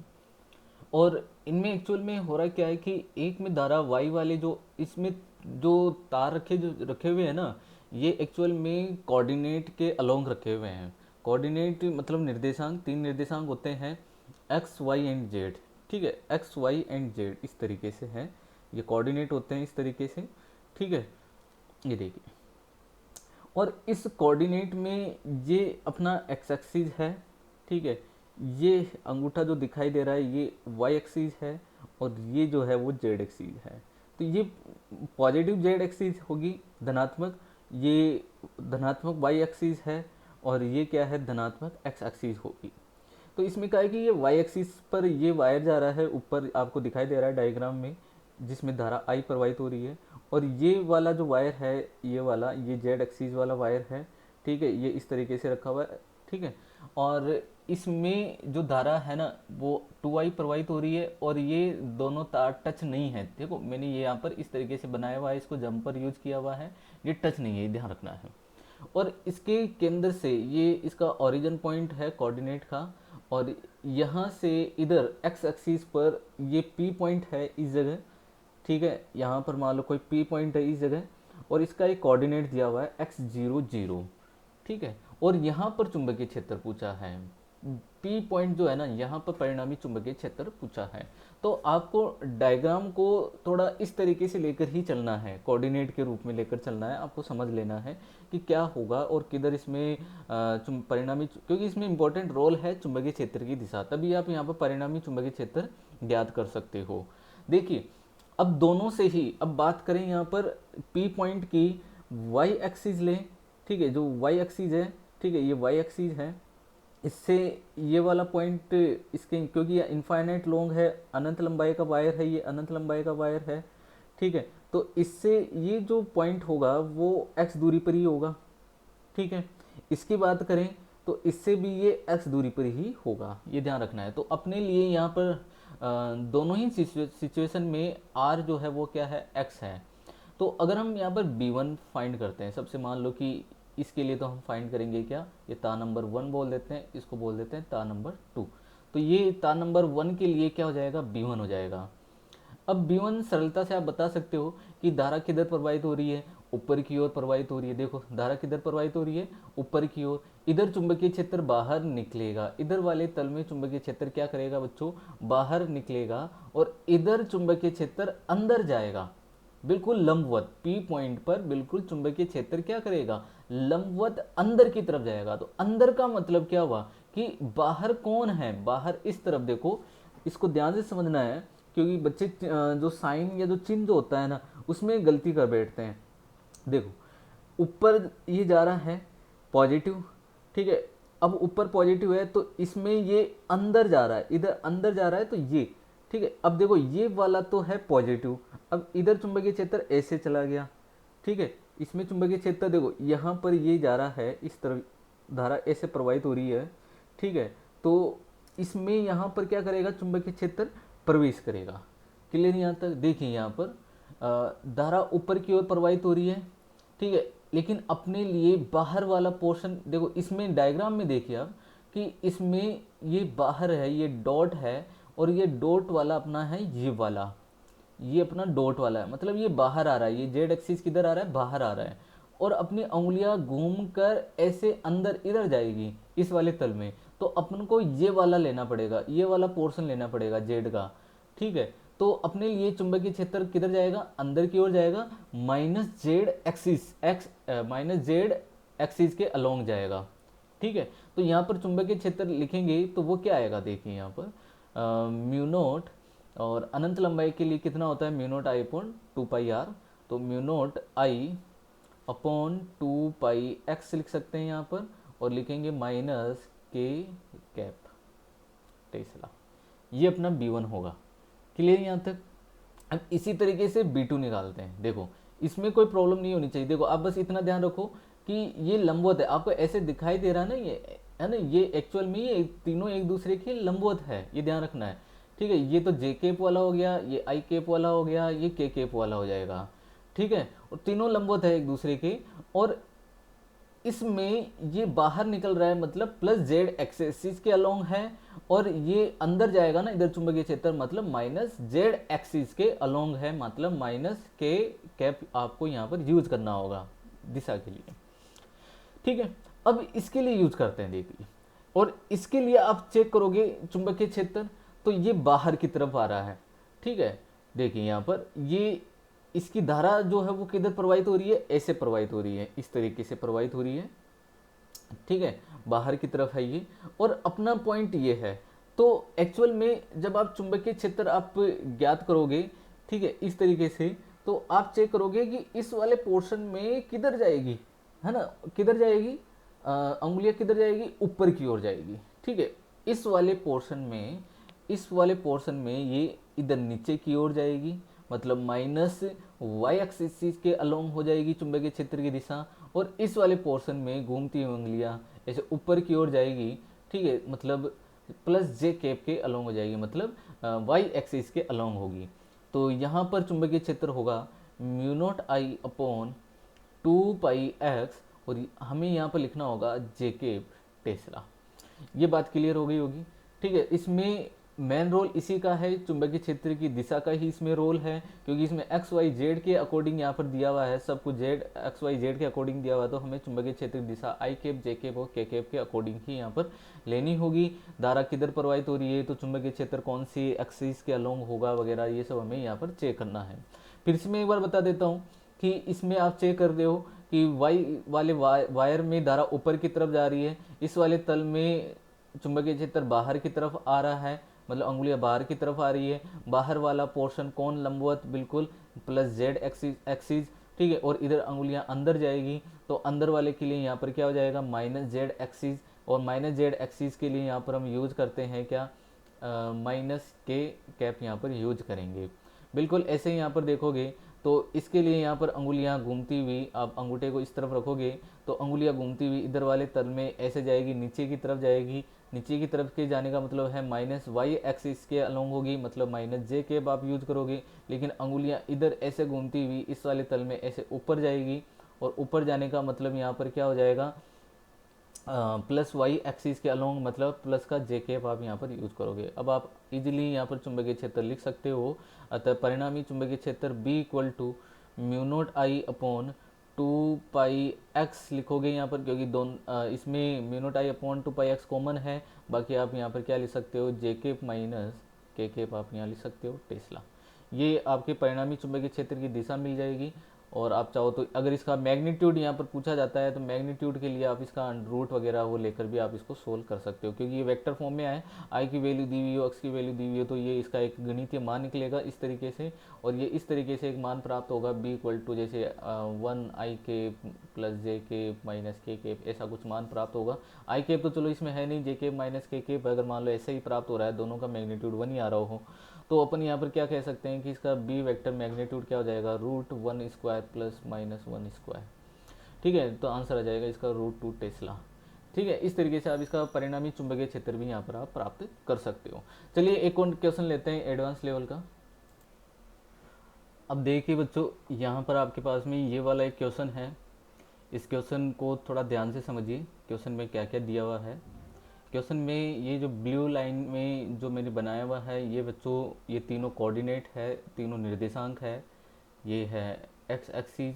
और इनमें एक्चुअल में हो रहा क्या है कि एक में धारा वाई वाले जो इसमें जो तार रखे हुए हैं ना, ये एक्चुअल में कोऑर्डिनेट के अलोंग रखे हुए हैं। कोऑर्डिनेट मतलब निर्देशांक, तीन निर्देशांक होते हैं, एक्स वाई एंड जेड, ठीक है, एक्स वाई एंड जेड इस तरीके से हैं, ये कोऑर्डिनेट होते हैं इस तरीके से, ठीक है। ये देखिए, और इस कोऑर्डिनेट में ये अपना एक्स एक्सिस है, ठीक है, ये अंगूठा जो दिखाई दे रहा है ये वाई एक्सिस है, और ये जो है वो जेड एक्सिस है। तो ये पॉजिटिव जेड एक्सिस होगी धनात्मक, ये धनात्मक वाई एक्सिस है, और ये क्या है, धनात्मक एक्स एक्सिस होगी। तो इसमें क्या है कि ये वाई एक्सिस पर ये वायर जा रहा है, ऊपर आपको दिखाई दे रहा है डायग्राम में, जिसमें धारा आई प्रवाहित हो रही है, और ये वाला जो वायर है, ये वाला, ये जेड एक्सिस वाला वायर है, ठीक है, ये इस तरीके से रखा हुआ है, ठीक है। और इसमें जो धारा है ना वो 2i प्रवाहित हो रही है, और ये दोनों तार टच नहीं है। देखो मैंने ये यहाँ पर इस तरीके से बनाया हुआ है, इसको जम्पर यूज किया हुआ है, ये टच नहीं है, ध्यान रखना है। और इसके केंद्र से ये इसका ओरिजिन पॉइंट है कोऑर्डिनेट का, और यहाँ से इधर एक्स एक्सिस पर ये पी पॉइंट है इस जगह, ठीक है, यहाँ पर मान लो कोई पी पॉइंट है इस जगह, और इसका एक कोऑर्डिनेट दिया हुआ है x00, ठीक है। और यहाँ पर चुंबकीय क्षेत्र पूछा है, पी पॉइंट जो है ना, यहाँ पर परिणामी चुंबकीय क्षेत्र पूछा है। तो आपको डायग्राम को थोड़ा इस तरीके से लेकर ही चलना है, कोऑर्डिनेट के रूप में लेकर चलना है, आपको समझ लेना है कि क्या होगा और किधर इसमें परिणामी, क्योंकि इसमें इंपॉर्टेंट रोल है चुंबकीय क्षेत्र की दिशा, तभी आप यहाँ पर परिणामी चुंबकीय क्षेत्र ज्ञात कर सकते हो। देखिए अब दोनों से ही, अब बात करें यहाँ पर पी पॉइंट की, वाई एक्सिस लें, ठीक है, जो वाई एक्सिस है, ठीक है, ये वाई एक्सिस है, इससे ये वाला पॉइंट इसके, क्योंकि ये इनफाइनाइट लॉन्ग है, अनंत लंबाई का वायर है, ये अनंत लंबाई का वायर है, ठीक है, तो इससे ये जो पॉइंट होगा वो x दूरी पर ही होगा, ठीक है। इसकी बात करें तो इससे भी ये x दूरी पर ही होगा, ये ध्यान रखना है। तो अपने लिए यहाँ पर दोनों ही सिचुएशन में r जो है वो क्या है, x है। तो अगर हम यहाँ पर b1 फाइंड करते हैं, सबसे मान लो कि इसके लिए तो हम फाइंड करेंगे क्या, ये तार नंबर 1 बोल देते हैं, इसको बोल देते हैं तार नंबर 2। तो ये तार नंबर 1 के लिए क्या हो जाएगा, b1 हो जाएगा। अब b1 सरलता से आप बता सकते हो कि धारा किधर प्रवाहित हो रही है, ऊपर की ओर प्रवाहित हो रही है। देखो धारा किधर प्रवाहित हो रही है, ऊपर की ओर। इधर चुंबकीय क्षेत्र बाहर निकलेगा, इधर वाले तल में चुंबकीय क्षेत्र क्या करेगा बच्चों, बाहर निकलेगा, और इधर चुंबकीय क्षेत्र अंदर जाएगा, बिल्कुल लंबवत पी पॉइंट पर बिल्कुल चुंबकीय क्षेत्र क्या करेगा, लंबवत अंदर की तरफ जाएगा। तो अंदर का मतलब क्या हुआ कि बाहर कौन है, बाहर इस तरफ देखो, इसको ध्यान से समझना है, क्योंकि बच्चे जो साइन या जो चिन्ह जो होता है ना उसमें गलती कर बैठते हैं। देखो ऊपर ये जा रहा है पॉजिटिव, ठीक है, अब ऊपर पॉजिटिव है तो इसमें ये अंदर जा रहा है, इधर अंदर जा रहा है, तो ये ठीक है। अब देखो ये वाला तो है पॉजिटिव, अब इधर चुंबकीय क्षेत्र ऐसे चला गया, ठीक है, इसमें चुंबकीय क्षेत्र देखो यहाँ पर ये जा रहा है, इस तरफ धारा ऐसे प्रवाहित हो रही है, ठीक है, तो इसमें यहाँ पर क्या करेगा, चुंबकीय क्षेत्र प्रवेश करेगा। क्लियर यहाँ तक। देखिए यहाँ पर धारा ऊपर की ओर प्रवाहित हो रही है, ठीक है, लेकिन अपने लिए बाहर वाला पोर्शन देखो, इसमें डायग्राम में देखिए आप कि इसमें ये बाहर है, ये डॉट है, और ये डॉट वाला अपना है, ये वाला, ये अपना डॉट वाला है, मतलब ये बाहर आ रहा है, ये जेड एक्सिस किधर आ रहा है, बाहर आ रहा है, और अपनी उंगलियां घूम कर ऐसे अंदर इधर जाएगी इस वाले तल में। तो अपन को ये वाला लेना पड़ेगा, ये वाला पोर्शन लेना पड़ेगा जेड का, ठीक है। तो अपने लिए चुंबकीय क्षेत्र किधर जाएगा, अंदर की ओर जाएगा, माइनस जेड एक्सिस के अलोंग जाएगा, ठीक है। तो यहाँ पर चुंबकीय क्षेत्र लिखेंगे तो वो क्या आएगा, देखिए यहाँ पर म्यू नोट, और अनंत लंबाई के लिए कितना होता है, mu naught I upon 2πr, तो mu naught I upon 2πx लिख सकते हैं यहाँ पर, और लिखेंगे माइनस के कैप टेस्ला, ये अपना b1 होगा। क्लियर यहाँ तक। अब इसी तरीके से b2 निकालते हैं। देखो इसमें कोई प्रॉब्लम नहीं होनी चाहिए। देखो आप बस इतना ध्यान रखो कि ये लंबवत है, आपको ऐसे दिखाई दे रहा है ना, ये है ना, ये एक्चुअल में ये तीनों एक दूसरे के लंबवत है, ये ध्यान रखना है। ठीक है, ये तो जे केप वाला हो गया, ये आई केप वाला हो गया, ये के केप वाला हो जाएगा। ठीक है, और तीनों लंबवत है एक दूसरे के। और इसमें ये बाहर निकल रहा है मतलब प्लस जेड एक्सिस के अलोंग है, और ये अंदर जाएगा ना इधर चुंबकीय क्षेत्र मतलब माइनस जेड एक्सिस के अलोंग है, मतलब माइनस के कैप आपको यहाँ पर यूज करना होगा दिशा के लिए। ठीक है, अब इसके लिए यूज करते हैं देखिए, और इसके लिए आप चेक करोगे चुंबकीय क्षेत्र तो ये बाहर की तरफ आ रहा है। ठीक है, देखिए यहाँ पर ये इसकी धारा जो है वो किधर प्रवाहित हो रही है, ऐसे प्रवाहित हो रही है, इस तरीके से प्रवाहित हो रही है। ठीक है, बाहर की तरफ है ये, और अपना पॉइंट ये है। तो एक्चुअल में जब आप चुंबकीय क्षेत्र आप ज्ञात करोगे, ठीक है, इस तरीके से, तो आप चेक करोगे कि इस वाले पोर्शन में किधर जाएगी, है ना, किधर जाएगी, अंगुलियां किधर जाएगी, ऊपर की ओर जाएगी। ठीक है, इस वाले पोर्शन में, इस वाले पोर्शन में ये इधर नीचे की ओर जाएगी, मतलब माइनस वाई एक्सिस के अलोंग हो जाएगी चुंबकीय क्षेत्र की दिशा। और इस वाले पोर्शन में घूमती हुई उंगलियां ऐसे ऊपर की ओर जाएगी। ठीक है, मतलब प्लस जे कैप के अलोंग हो जाएगी, मतलब वाई एक्सिस के अलोंग होगी। तो यहाँ पर चुंबकीय क्षेत्र होगा म्यू नॉट आई अपॉन 2 पाई एक्स, और हमें यहाँ पर लिखना होगा जे कैप टेस्ला। ये बात क्लियर हो गई होगी। ठीक है, इसमें मेन रोल इसी का है, चुंबकीय क्षेत्र की दिशा का ही इसमें रोल है, क्योंकि इसमें एक्स वाई जेड के अकॉर्डिंग यहाँ पर दिया हुआ है, सब कुछ जेड एक्स वाई जेड के अकॉर्डिंग दिया हुआ है, तो हमें चुंबकीय क्षेत्र की दिशा आई केप जे केप और के केप के अकॉर्डिंग ही यहाँ पर लेनी होगी। धारा किधर प्रवाहित हो रही है, तो चुंबकीय क्षेत्र कौन सी एक्सिस के अलोंग होगा वगैरह, ये सब हमें यहाँ पर चेक करना है। फिर से मैं एक बार बता देता हूँ कि इसमें आप चेक कर रहे हो कि वाई वाले वायर में धारा ऊपर की तरफ जा रही है, इस वाले तल में चुंबकीय क्षेत्र बाहर की तरफ आ रहा है, मतलब अंगुलियां बाहर की तरफ आ रही है। बाहर वाला पोर्शन कौन लंबवत, बिल्कुल प्लस जेड एक्सिस। ठीक है, और इधर अंगुलियां अंदर जाएगी, तो अंदर वाले के लिए यहाँ पर क्या हो जाएगा, माइनस जेड एक्सिस। और माइनस जेड एक्सिस के लिए यहाँ पर हम यूज करते हैं क्या, माइनस के कैप यहाँ पर यूज करेंगे। बिल्कुल ऐसे ही यहाँ पर देखोगे तो इसके लिए यहाँ पर अंगुलियाँ घूमती हुई, आप अंगूठे को इस तरफ रखोगे तो अंगुलियाँ घूमती हुई इधर वाले तल में ऐसे जाएगी, नीचे की तरफ जाएगी। नीचे की तरफ के जाने का मतलब है माइनस वाई एक्सिस के अलोंग होगी, मतलब माइनस जे केप आप यूज करोगे। लेकिन अंगुलियाँ इधर ऐसे घूमती हुई इस वाले तल में ऐसे ऊपर जाएगी, और ऊपर जाने का मतलब यहाँ पर क्या हो जाएगा, प्लस वाई एक्सिस के अलोंग, मतलब प्लस का जे केप आप यहाँ पर यूज करोगे। अब आप इजीली यहाँ पर चुंबकीय क्षेत्र लिख सकते हो। अतः परिणामी चुंबकीय क्षेत्र B equal to mu naught I upon 2 pi x लिखोगे यहाँ पर, क्योंकि दोनों इसमें mu naught I upon 2 pi x common है। बाकी आप यहाँ पर क्या लिख सकते हो, J cap minus K cap आप यहाँ लिख सकते हो टेस्ला। ये आपके परिणामी चुंबकीय क्षेत्र की दिशा मिल जाएगी। और आप चाहो तो अगर इसका मैग्नीट्यूड यहाँ पर पूछा जाता है तो मैग्नीट्यूड के लिए आप इसका रूट वगैरह वो लेकर भी आप इसको सोल्व कर सकते हो, क्योंकि ये वेक्टर फॉर्म में आए, आई की वैल्यू दी हुई हो, एक्स की वैल्यू दी हुई हो, तो ये इसका एक गणितीय मान निकलेगा इस तरीके से। और ये इस तरीके से एक मान प्राप्त होगा बी इक्वल टू जैसे 1 आई के प्लस जे के माइनस के केप, ऐसा कुछ मान प्राप्त होगा। आई केप तो चलो इसमें है नहीं, जे के माइनस के केप अगर मान लो ऐसे ही प्राप्त हो रहा है, दोनों का मैग्नीट्यूड 1 ही आ रहा हो, तो अपन यहाँ पर क्या कह सकते हैं कि इसका बी वेक्टर मैग्नीट्यूड क्या हो जाएगा, √1² प्लस -1²। ठीक है, तो आंसर आ जाएगा इसका √2 टेस्ला। ठीक है, इस तरीके से आप इसका परिणामी चुंबकीय क्षेत्र भी यहाँ पर आप प्राप्त कर सकते हो। चलिए एक और क्वेश्चन लेते हैं एडवांस लेवल का। अब देखिए बच्चों, यहाँ पर आपके पास में ये वाला एक क्वेश्चन है। इस क्वेश्चन को थोड़ा ध्यान से समझिए, क्वेश्चन में क्या क्या दिया हुआ है। क्वेश्चन में ये जो ब्लू लाइन में जो मैंने बनाया हुआ है ये बच्चों, ये तीनों कोऑर्डिनेट है, तीनों निर्देशांक है। ये है एक्स एक्सिस,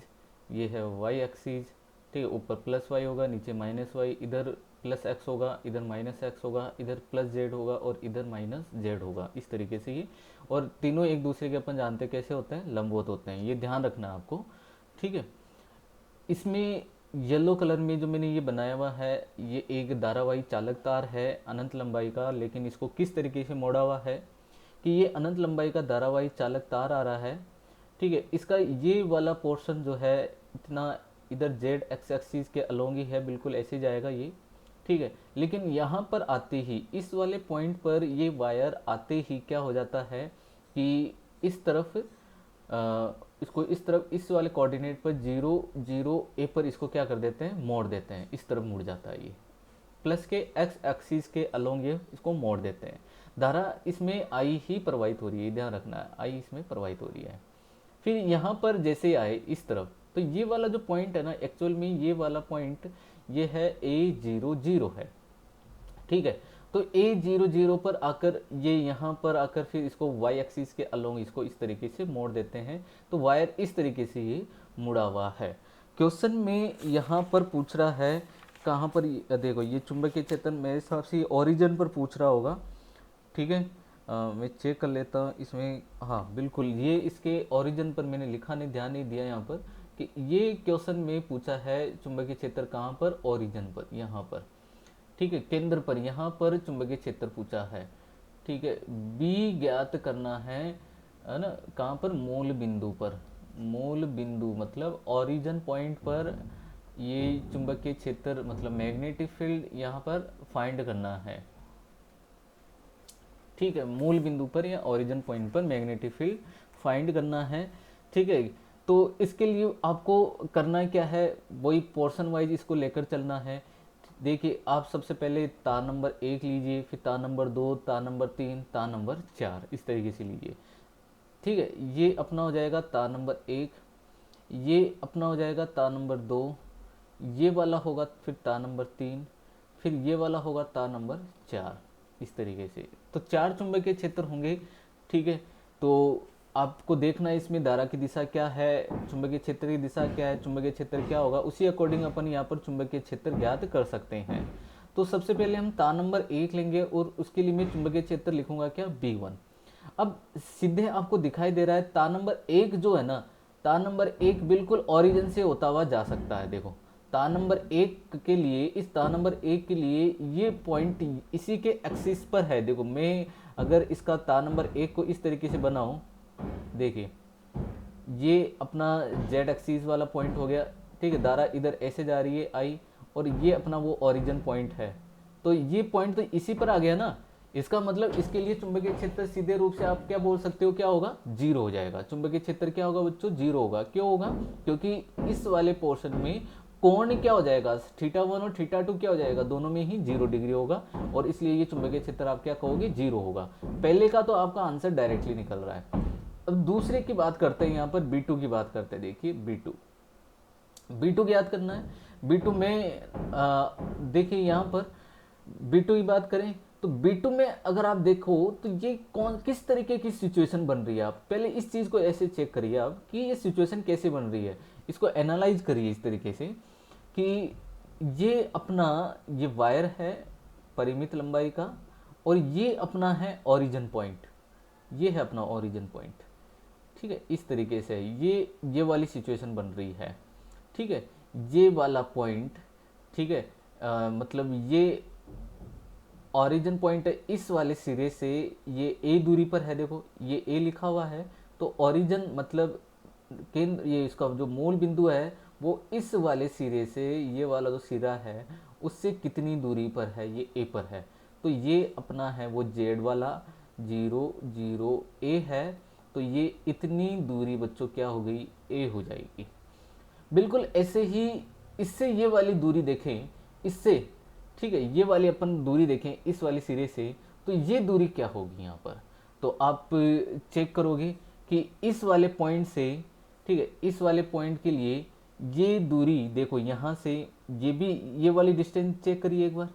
ये है वाई एक्सिस। ठीक है, ऊपर प्लस वाई होगा, नीचे माइनस वाई, इधर प्लस एक्स होगा, इधर माइनस एक्स होगा, इधर प्लस जेड होगा और इधर माइनस जेड होगा, इस तरीके से ये। और तीनों एक दूसरे के अपन जानते कैसे होते हैं, लंबवत होते हैं, ये ध्यान रखना है आपको। ठीक है, इसमें येलो कलर में जो मैंने ये बनाया हुआ है ये एक धारावाही चालक तार है अनंत लंबाई का, लेकिन इसको किस तरीके से मोड़ा हुआ है कि ये अनंत लंबाई का धारावाही चालक तार आ रहा है। ठीक है, इसका ये वाला पोर्शन जो है इतना इधर जेड एक्स एक्सिस के अलोंग ही है, बिल्कुल ऐसे जाएगा ये। ठीक है, लेकिन यहाँ पर आते ही इस वाले पॉइंट पर ये वायर आते ही क्या हो जाता है कि इस तरफ इसको इस तरफ इस वाले कोऑर्डिनेट पर 0 0 ए पर इसको क्या कर देते हैं, मोड़ देते हैं, इस तरफ मुड़ जाता है ये। प्लस के एक्स एक्सिस के अलोंग ये इसको मोड़ देते हैं। धारा इसमें आई ही प्रवाहित हो रही है, ध्यान रखना है, आई इसमें प्रवाहित हो रही है। फिर यहाँ पर जैसे आए इस तरफ, तो ये वाला जो पॉइंट है ना, एक्चुअल में ये वाला पॉइंट ये है A00 है, ठीक है। तो A00 पर आकर ये यहाँ पर आकर फिर इसको y एक्सिस के अलोंग इसको इस तरीके से मोड़ देते हैं, तो वायर इस तरीके से ये मुड़ा हुआ है। क्वेश्चन में यहाँ पर पूछ रहा है कहाँ पर, देखो ये चुंबकीय क्षेत्र मेरे हिसाब से ओरिजिन पर पूछ रहा होगा, ठीक है। मैं चेक कर लेता हूँ इसमें, हाँ बिल्कुल ये इसके ओरिजिन पर मैंने लिखा नहीं, ध्यान नहीं दिया यहाँ पर कि ये क्वेश्चन में पूछा है चुंबकीय क्षेत्र कहाँ पर, ओरिजिन पर, यहाँ पर, ठीक है, केंद्र पर यहाँ पर चुंबकीय क्षेत्र पूछा है, ठीक है। बी ज्ञात करना है ना, कहाँ पर, मूल बिंदु पर, मूल बिंदु मतलब ओरिजिन पॉइंट पर ये चुंबकीय क्षेत्र मतलब मैग्नेटिक फील्ड यहाँ पर फाइंड करना है, ठीक है। मूल बिंदु पर या ओरिजिन पॉइंट पर मैग्नेटिक फील्ड फाइंड करना है, ठीक है। तो इसके लिए आपको करना क्या है, वही पोर्शन वाइज इसको लेकर चलना है। देखिए आप सबसे पहले तार नंबर 1 लीजिए, फिर तार नंबर 2, तार नंबर 3, तार नंबर 4, इस तरीके से लीजिए, ठीक है। ये अपना हो जाएगा तार नंबर 1, ये अपना हो जाएगा तार नंबर 2, ये वाला होगा फिर तार नंबर 3, फिर ये वाला होगा तार नंबर 4, इस तरीके से। तो 4 चुंबकीय क्षेत्र होंगे, ठीक है। तो आपको देखना है इसमें धारा की दिशा क्या है, चुंबकीय क्षेत्र की दिशा क्या है, चुंबकीय क्षेत्र क्या होगा, उसी अकॉर्डिंग अपन यहाँ पर चुंबकीय क्षेत्र ज्ञात कर सकते हैं। तो सबसे पहले हम तार नंबर 1 लेंगे और उसके लिए मैं चुंबकीय क्षेत्र लिखूंगा क्या, B1। अब सीधे आपको दिखाई दे रहा है तार नंबर 1 जो है ना, तार नंबर 1 बिल्कुल ओरिजिन से होता हुआ जा सकता है। देखो तार नंबर 1 के लिए, इस तार नंबर 1 के लिए ये पॉइंट इसी के एक्सिस पर है। देखो मैं अगर इसका तार नंबर 1 को इस तरीके से बनाऊं, देखिए ये अपना जेड एक्सिस वाला पॉइंट हो गया, ठीक है। धारा इधर ऐसे जा रही है आई, और ये अपना वो ओरिजिन पॉइंट है, तो ये पॉइंट तो इसी पर आ गया ना। इसका मतलब इसके लिए चुंबकीय क्षेत्र सीधे रूप से आप क्या बोल सकते हो, क्या होगा, 0 हो जाएगा। चुंबकीय क्षेत्र क्या होगा बच्चों, 0 होगा। क्यों होगा, क्योंकि इस वाले पोर्शन में कोण क्या हो जाएगा, θ1 और θ2 क्या हो जाएगा, दोनों में ही 0 डिग्री होगा, और इसलिए ये चुंबकीय क्षेत्र आप क्या कहोगे, 0 होगा। पहले का तो आपका आंसर डायरेक्टली निकल रहा है। अब दूसरे की बात करते हैं, यहाँ पर B2 की बात करते हैं। देखिए B2 याद करना है। B2 में देखिए यहाँ पर B2 की बात करें तो B2 में अगर आप देखो तो ये किस तरीके की सिचुएशन बन रही है। आप पहले इस चीज़ को ऐसे चेक करिए आप कि ये सिचुएशन कैसे बन रही है, इसको एनालाइज करिए इस तरीके से कि ये अपना ये वायर है परिमित लंबाई का, और ये अपना है ओरिजिन पॉइंट, ये है अपना ओरिजिन पॉइंट, ठीक है। इस तरीके से ये वाली सिचुएशन बन रही है, ठीक है। ये वाला पॉइंट, ठीक है, मतलब ये ओरिजिन पॉइंट है, इस वाले सिरे से ये A दूरी पर है। देखो ये A लिखा हुआ है, तो ओरिजिन मतलब केंद्र, ये इसका जो मूल बिंदु है वो इस वाले सिरे से, ये वाला जो सिरा है उससे कितनी दूरी पर है, ये A पर है। तो ये अपना है वो Z वाला 0 0 A है, तो ये इतनी दूरी बच्चों क्या हो गई, A हो जाएगी। बिल्कुल ऐसे ही इससे ये वाली दूरी देखें, इससे, ठीक है, ये वाली अपन दूरी देखें इस वाली सिरे से, तो ये दूरी क्या होगी यहाँ पर। तो आप चेक करोगे कि इस वाले पॉइंट से, ठीक है, इस वाले पॉइंट के लिए ये दूरी देखो, यहाँ से ये भी, ये वाली डिस्टेंस चेक करिए एक बार,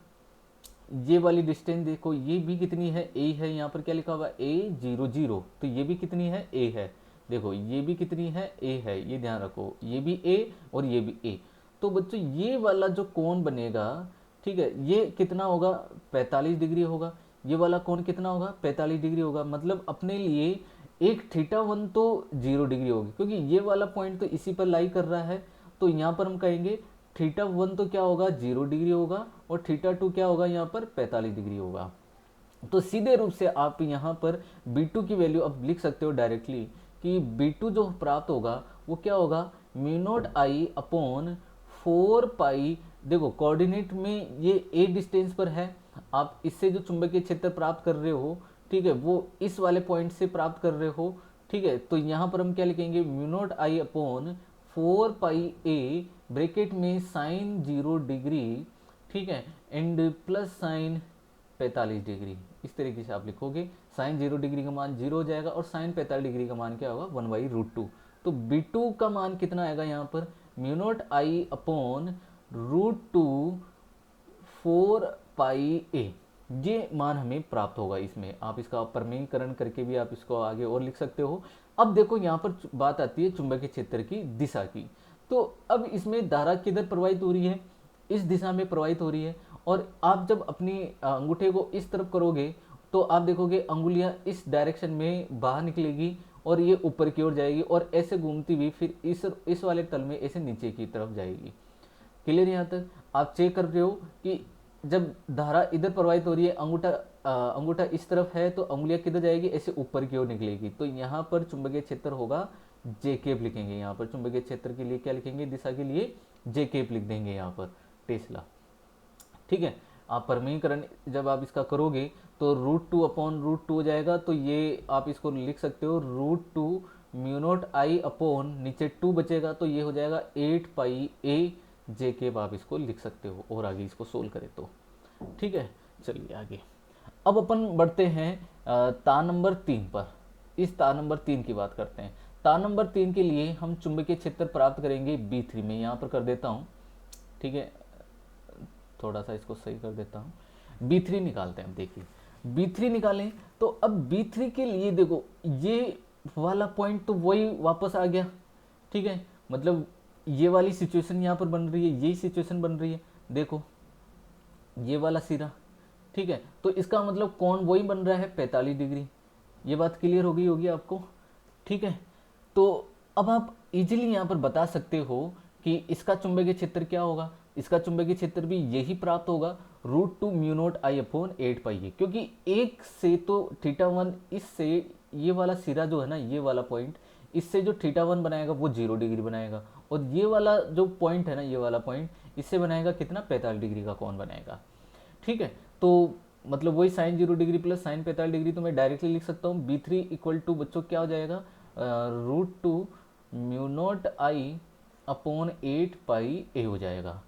ये वाली डिस्टेंस देखो, ये भी कितनी है, A है। यहाँ पर क्या लिखा हुआ है, A00, तो ये भी कितनी है, A है। देखो ये भी कितनी है, A है, ये ध्यान रखो, ये भी A और ये भी A। तो बच्चों ये वाला जो कोण बनेगा, ठीक है, ये कितना होगा, 45 डिग्री होगा। ये वाला कोण कितना होगा, 45 डिग्री होगा। मतलब अपने लिए एक θ1 तो 0 डिग्री होगी, क्योंकि ये वाला पॉइंट तो इसी पर लाई कर रहा है। तो यहाँ पर हम कहेंगे θ1 तो क्या होगा, 0 डिग्री होगा, और θ2 क्या होगा, यहाँ पर 45 डिग्री होगा। तो सीधे रूप से आप यहाँ पर B2 की वैल्यू अब लिख सकते हो डायरेक्टली कि B2 जो प्राप्त होगा वो क्या होगा, μ0I अपॉन 4π। देखो कोऑर्डिनेट में ये A डिस्टेंस पर है, आप इससे जो चुंबकीय क्षेत्र प्राप्त कर रहे हो, ठीक है, वो इस वाले पॉइंट से प्राप्त कर रहे हो, ठीक है। तो यहाँ पर हम क्या लिखेंगे, μ0I अपॉन 4π A ब्रैकेट में sin 0 डिग्री, ठीक है, एंड प्लस साइन 45 डिग्री, इस तरीके से आप लिखोगे। साइन 0 डिग्री का मान 0 हो जाएगा और साइन 45 डिग्री का मान क्या होगा, 1/√2। तो B2 का मान कितना आएगा यहाँ पर, μ0I/√2 4πa, ये मान हमें प्राप्त होगा। इसमें आप इसका प्रमेयीकरण करके भी आप इसको आगे और लिख सकते हो। अब देखो यहाँ पर बात आती है चुंबकीय क्षेत्र की दिशा की। तो अब इसमें धारा किधर प्रवाहित हो रही है, इस दिशा में प्रवाहित हो रही है। और आप जब अपनी अंगूठे को इस तरफ करोगे तो आप देखोगे अंगुलियां इस डायरेक्शन में बाहर निकलेगी और ये ऊपर की ओर जाएगी और ऐसे घूमती हुई फिर इस वाले तल में ऐसे नीचे की तरफ जाएगी। क्लियर यहाँ तक? आप चेक कर रहे हो कि जब धारा इधर प्रवाहित हो रही है, अंगूठा इस तरफ है, तो अंगुलियां किधर जाएगी, ऐसे ऊपर की ओर निकलेगी। तो यहाँ पर चुंबकीय क्षेत्र होगा जे केप लिखेंगे। यहाँ पर चुंबकीय क्षेत्र के लिए क्या लिखेंगे, दिशा के लिए जे केप लिख देंगे यहाँ पर, टेस्ला। ठीक है, आप प्रमेयीकरण जब आप इसका करोगे तो √2/√2 हो जाएगा। तो ये आप इसको लिख सकते हो √2 μ0I/ नीचे 2 बचेगा, तो ये हो जाएगा 8πa जे केप, आप इसको लिख सकते हो और आगे इसको सोल्व करें तो। ठीक है, चलिए आगे। अब अपन बढ़ते हैं तार नंबर 3 पर। इस तार नंबर 3 की बात करते हैं। तार नंबर 3 के लिए हम चुंबकीय क्षेत्र प्राप्त करेंगे B3 में। यहाँ पर कर देता हूँ, ठीक है, थोड़ा सा इसको सही कर देता हूँ। B3 निकालते हैं। देखिए B3 निकालें तो अब B3 के लिए देखो ये वाला पॉइंट तो वही वापस आ गया। ठीक है, मतलब ये वाली सिचुएशन यहाँ पर बन रही है, यही सिचुएशन बन रही है। देखो ये वाला सिरा, ठीक है, तो इसका मतलब कोण वही बन रहा है 45 डिग्री। ये बात क्लियर हो गई होगी आपको। ठीक है, तो अब आप इजीली यहाँ पर बता सकते हो कि इसका चुंबकीय क्षेत्र क्या होगा। इसका चुंबकीय क्षेत्र भी यही प्राप्त होगा √2 μ0I/8πa, क्योंकि एक से तो θ1, इससे ये वाला सिरा जो है ना, ये वाला पॉइंट, इससे जो θ1 बनाएगा वो 0 डिग्री बनाएगा, और ये वाला जो पॉइंट है ना, ये वाला पॉइंट इससे बनाएगा कितना, 45 डिग्री का कोण बनाएगा। ठीक है, तो मतलब वही sine 0 degree plus sine 45 degree, तो मैं डायरेक्टली लिख सकता हूँ B3 इक्वल टू बच्चों क्या हो जाएगा, √2 μ0I/8πa हो जाएगा।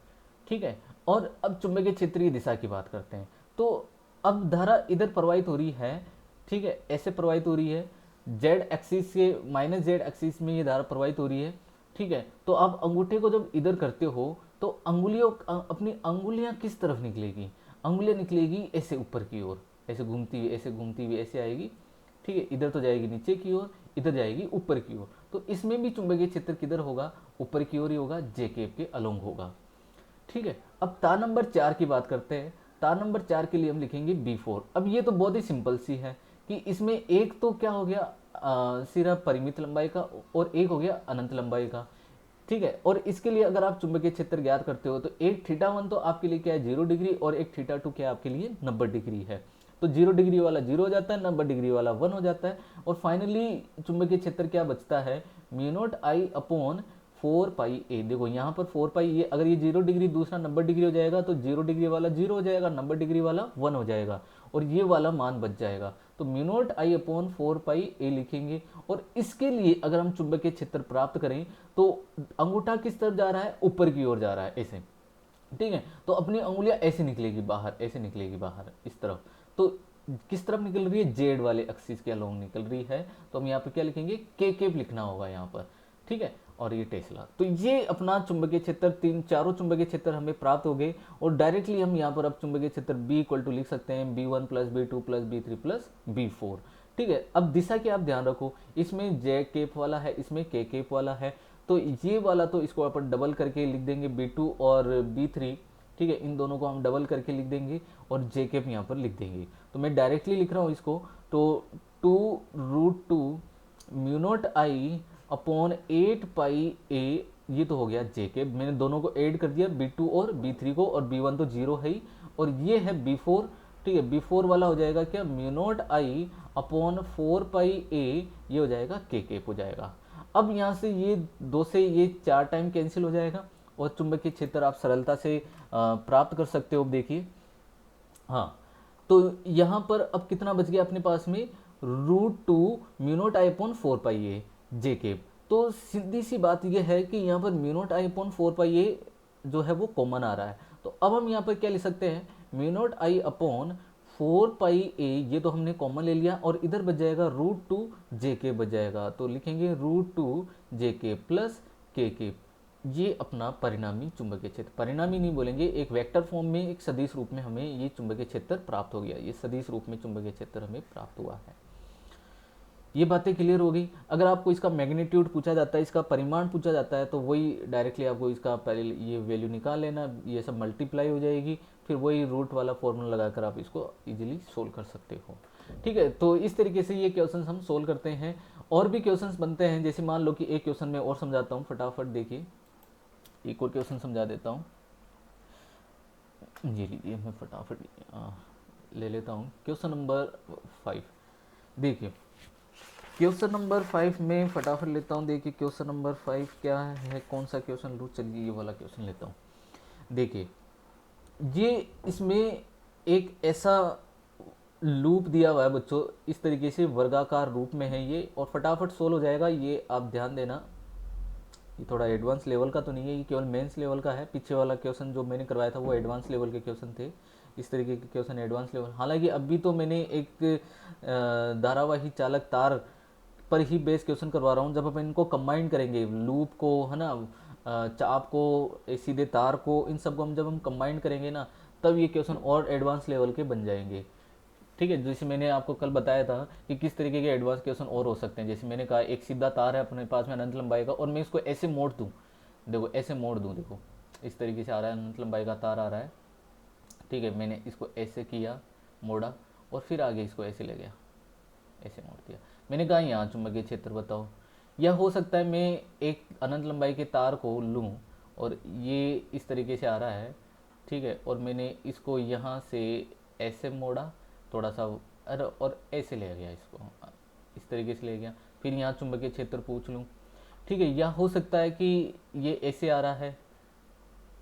ठीक है, और अब चुंबकीय क्षेत्र की दिशा की बात करते हैं। तो अब धारा इधर प्रवाहित हो रही है, ठीक है, ऐसे प्रवाहित हो रही है, जेड एक्सिस के -z एक्सिस में ये धारा प्रवाहित हो रही है। ठीक है, तो आप अंगूठे को जब इधर करते हो तो अपनी अंगुलियां किस तरफ निकलेगी, अंगुलियां निकलेगी ऐसे ऊपर की ओर, ऐसे घूमती हुई, ऐसे घूमती हुई ऐसे आएगी। ठीक है, इधर तो जाएगी नीचे की ओर, इधर जाएगी ऊपर की ओर। तो इसमें भी चुंबकीय क्षेत्र किधर होगा, ऊपर की ओर ही होगा, जे केप के अलोंग होगा। ठीक है, अब तार नंबर 4 की बात करते हैं। तार नंबर 4 के लिए हम लिखेंगे B4। अब ये तो बहुत ही सिंपल सी है कि इसमें एक तो क्या हो गया, सिरा परिमित लंबाई का, और एक हो गया अनंत लंबाई का। ठीक है, और इसके लिए अगर आप चुंबकीय क्षेत्र ज्ञात करते हो तो एक θ1 तो आपके लिए क्या है 0 डिग्री, और एक θ2 क्या आपके लिए 90 डिग्री है। तो 0 डिग्री वाला 0 हो जाता है, 90 डिग्री वाला 1 हो जाता है, और फाइनली चुंबकीय क्षेत्र क्या बचता है, μ0I/4πa। देखो यहाँ पर 4πa, ये अगर ये 0 डिग्री दूसरा 90 डिग्री हो जाएगा तो 0 डिग्री वाला 0 हो जाएगा, 90 डिग्री वाला 1 हो जाएगा, और ये वाला मान बच जाएगा। तो μ0I/4πa लिखेंगे। और इसके लिए अगर हम चुंबकीय क्षेत्र प्राप्त करें तो अंगूठा किस तरफ जा रहा है, ऊपर की ओर जा रहा है, ऐसे। ठीक है, तो अपनी अंगुलियां ऐसे निकलेगी बाहर, ऐसे निकलेगी बाहर इस तरफ। तो किस तरफ निकल रही है, जेड वाले एक्सिस के अलोंग निकल रही है। तो हम यहाँ पे क्या लिखेंगे, के केप लिखना होगा यहाँ पर। ठीक है, और ये टेस्ला। तो ये अपना चुंबकीय क्षेत्र, चारों चुंबकीय क्षेत्र हमें प्राप्त हो गए, और डायरेक्टली हम यहाँ पर अब चुंबकीय क्षेत्र B इक्वल टू लिख सकते हैं B1 + B2 + B3 + B4। ठीक है, अब दिशा की आप ध्यान रखो, इसमें जे केप वाला है, इसमें के केप वाला है, तो ये वाला तो इसको अपन डबल करके लिख देंगे B2 और B3। ठीक है, इन दोनों को हम डबल करके लिख देंगे और जे केप यहाँ पर लिख देंगे। तो मैं डायरेक्टली लिख रहा हूँ इसको, तो 2√2 μ0I/8πa, ये तो हो गया जे केप। मैंने दोनों को ऐड कर दिया, B2 और B3 को, और B1 तो 0 है ही, और ये है B4। ठीक है, B4 वाला हो जाएगा क्या, μ0I/4πa, ये हो जाएगा के केप हो जाएगा। अब यहाँ से ये 2 से ये 4 टाइम कैंसिल हो जाएगा, और चुंबकीय क्षेत्र आप सरलता से प्राप्त कर सकते हो। देखिए, हाँ, तो यहाँ पर अब कितना बच गया अपने पास में, √2 μ0I/4πa जे केप। तो सीधी सी बात यह है कि यहाँ पर μ0I/4πa जो है वो कॉमन आ रहा है, तो अब हम यहाँ पर क्या लिख सकते हैं, mu naught I upon 4 pi A, ये तो हमने कॉमन ले लिया, और इधर बच जाएगा √2 JK बच जाएगा, तो लिखेंगे √2 JK प्लस के। ये अपना परिणामी चुंबकीय क्षेत्र, परिणामी नहीं बोलेंगे, एक वेक्टर फॉर्म में, एक सदिश रूप में हमें ये चुंबकीय क्षेत्र प्राप्त हो गया, ये सदिश रूप में चुंबकीय क्षेत्र हमें प्राप्त हुआ है। ये बातें क्लियर हो गई। अगर आपको इसका मैग्नीट्यूड पूछा जाता है, इसका परिमाण पूछा जाता है, तो वही डायरेक्टली आपको इसका पहले ये वैल्यू निकाल लेना, ये सब मल्टीप्लाई हो जाएगी, फिर वही रूट वाला फॉर्मूला लगाकर आप इसको इजीली सोल्व कर सकते हो। ठीक है, तो इस तरीके से ये क्वेश्चन हम सोल्व करते हैं। और भी क्वेश्चन बनते हैं, जैसे मान लो कि एक क्वेश्चन में और समझाता हूँ, फटाफट देखिए, एक और क्वेश्चन समझा देता हूँ। ये लीजिए, मैं फटाफट ले लेता हूँ क्वेश्चन नंबर 5। देखिए क्वेश्चन नंबर 5 में फटाफट लेता हूँ। देखिए क्वेश्चन नंबर 5 क्या है, कौन सा क्वेश्चन लूँ, चलिए ये वाला क्वेश्चन लेता हूँ। देखिए ये इसमें एक ऐसा लूप दिया हुआ है बच्चों, इस तरीके से वर्गाकार रूप में है ये, और फटाफट सोल्व हो जाएगा, ये आप ध्यान देना। ये थोड़ा एडवांस लेवल का तो नहीं है, ये केवल मेंस लेवल का है। पीछे वाला क्वेश्चन जो मैंने करवाया था वो एडवांस लेवल के क्वेश्चन थे, इस तरीके के क्वेश्चन एडवांस लेवल। हालांकि अभी तो मैंने एक धारावाही चालक तार पर ही बेस क्वेश्चन करवा रहा हूँ। जब अपन इनको कंबाइन करेंगे, लूप को है ना, चाप को, सीधे तार को, इन सबको जब हम कंबाइन करेंगे ना, तब ये क्वेश्चन और एडवांस लेवल के बन जाएंगे। ठीक है, जैसे मैंने आपको कल बताया था कि किस तरीके के एडवांस क्वेश्चन और हो सकते हैं। जैसे मैंने कहा एक सीधा तार है अपने पास में अनंत लंबाई का, और मैं इसको ऐसे मोड़ दूँ, देखो ऐसे मोड़ दूँ, देखो इस तरीके से आ रहा है, अनंत लंबाई का तार आ रहा है। ठीक है, मैंने इसको ऐसे किया, मोड़ा, और फिर आगे इसको ऐसे ले गया, ऐसे मोड़ दिया। मैंने कहा यहाँ चुंबकीय क्षेत्र बताओ। यह हो सकता है मैं एक अनंत लंबाई के तार को लूँ, और ये इस तरीके से आ रहा है, ठीक है, और मैंने इसको यहाँ से ऐसे मोड़ा थोड़ा सा, अरे और ऐसे ले गया, इसको इस तरीके से ले गया, फिर यहाँ चुंबकीय क्षेत्र पूछ लूँ। ठीक है, यह हो सकता है कि ये ऐसे आ रहा है,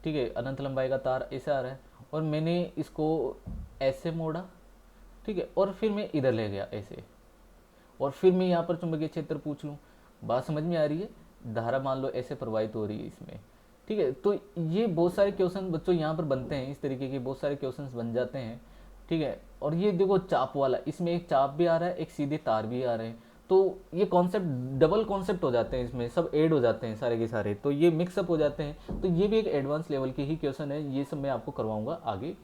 ठीक है, अनंत लंबाई का तार ऐसे आ रहा है, और मैंने इसको ऐसे मोड़ा, ठीक है, और फिर मैं इधर ले गया ऐसे, और फिर मैं यहाँ पर चुंबकीय क्षेत्र पूछ लूँ। बात समझ में आ रही है, धारा मान लो ऐसे प्रवाहित हो रही है इसमें। ठीक है, तो ये बहुत सारे क्वेश्चन बच्चों यहाँ पर बनते हैं, इस तरीके के बहुत सारे क्वेश्चन बन जाते हैं। ठीक है, और ये देखो चाप वाला, इसमें एक चाप भी आ रहा है, एक सीधे तार भी आ रहे हैं, तो ये कॉन्सेप्ट डबल कॉन्सेप्ट हो जाते हैं, इसमें सब ऐड हो जाते हैं सारे के सारे, तो ये मिक्सअप हो जाते हैं। तो ये भी एक एडवांस लेवल के ही क्वेश्चन है, ये सब मैं आपको करवाऊंगा आगे,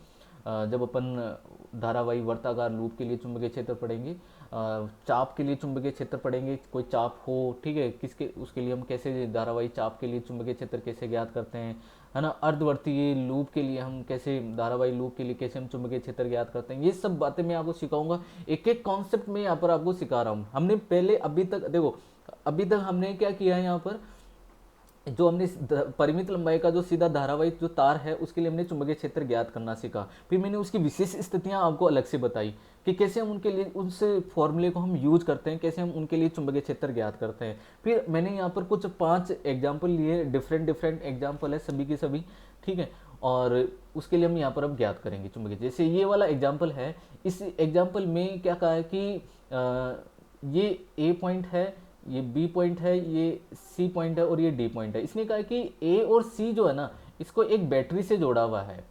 जब अपन धारावाही वर्ताकार लूप के लिए चुंबकीय क्षेत्र पढ़ेंगे, चाप के लिए चुंबकीय क्षेत्र पढ़ेंगे, कोई चाप हो, ठीक है, किसके उसके लिए हम कैसे धारावाही चाप के लिए चुंबकीय क्षेत्र कैसे ज्ञात करते हैं, है ना, अर्धवर्तीय लूप के लिए हम कैसे, धारावाही लूप के लिए कैसे हम चुंबकीय क्षेत्र ज्ञात करते हैं, ये सब बातें मैं आपको सिखाऊंगा। एक एक कॉन्सेप्ट में यहाँ पर आपको सिखा रहा हूँ। हमने पहले अभी तक देखो, अभी तक हमने क्या किया है, यहाँ पर जो हमने परिमित लंबाई का जो सीधा धारावाहिक जो तार है उसके लिए हमने चुंबकीय क्षेत्र ज्ञात करना सीखा। फिर मैंने उसकी विशेष स्थितियां आपको अलग से बताई कि कैसे हम उनके लिए उस फॉर्मूले को हम यूज करते हैं, कैसे हम उनके लिए चुंबकीय क्षेत्र ज्ञात करते हैं। फिर मैंने यहाँ पर कुछ 5 एग्जाम्पल लिए, डिफरेंट एग्जाम्पल है सभी के सभी, ठीक है, और उसके लिए हम यहाँ पर अब ज्ञात करेंगे चुंबकीय। जैसे ये वाला एग्जाम्पल है, इस एग्जाम्पल में क्या कहा है कि ये ए पॉइंट है, ये बी पॉइंट है, ये सी पॉइंट है, और ये डी पॉइंट है। इसने कहा है कि ए और सी जो है ना, इसको एक बैटरी से जोड़ा हुआ है।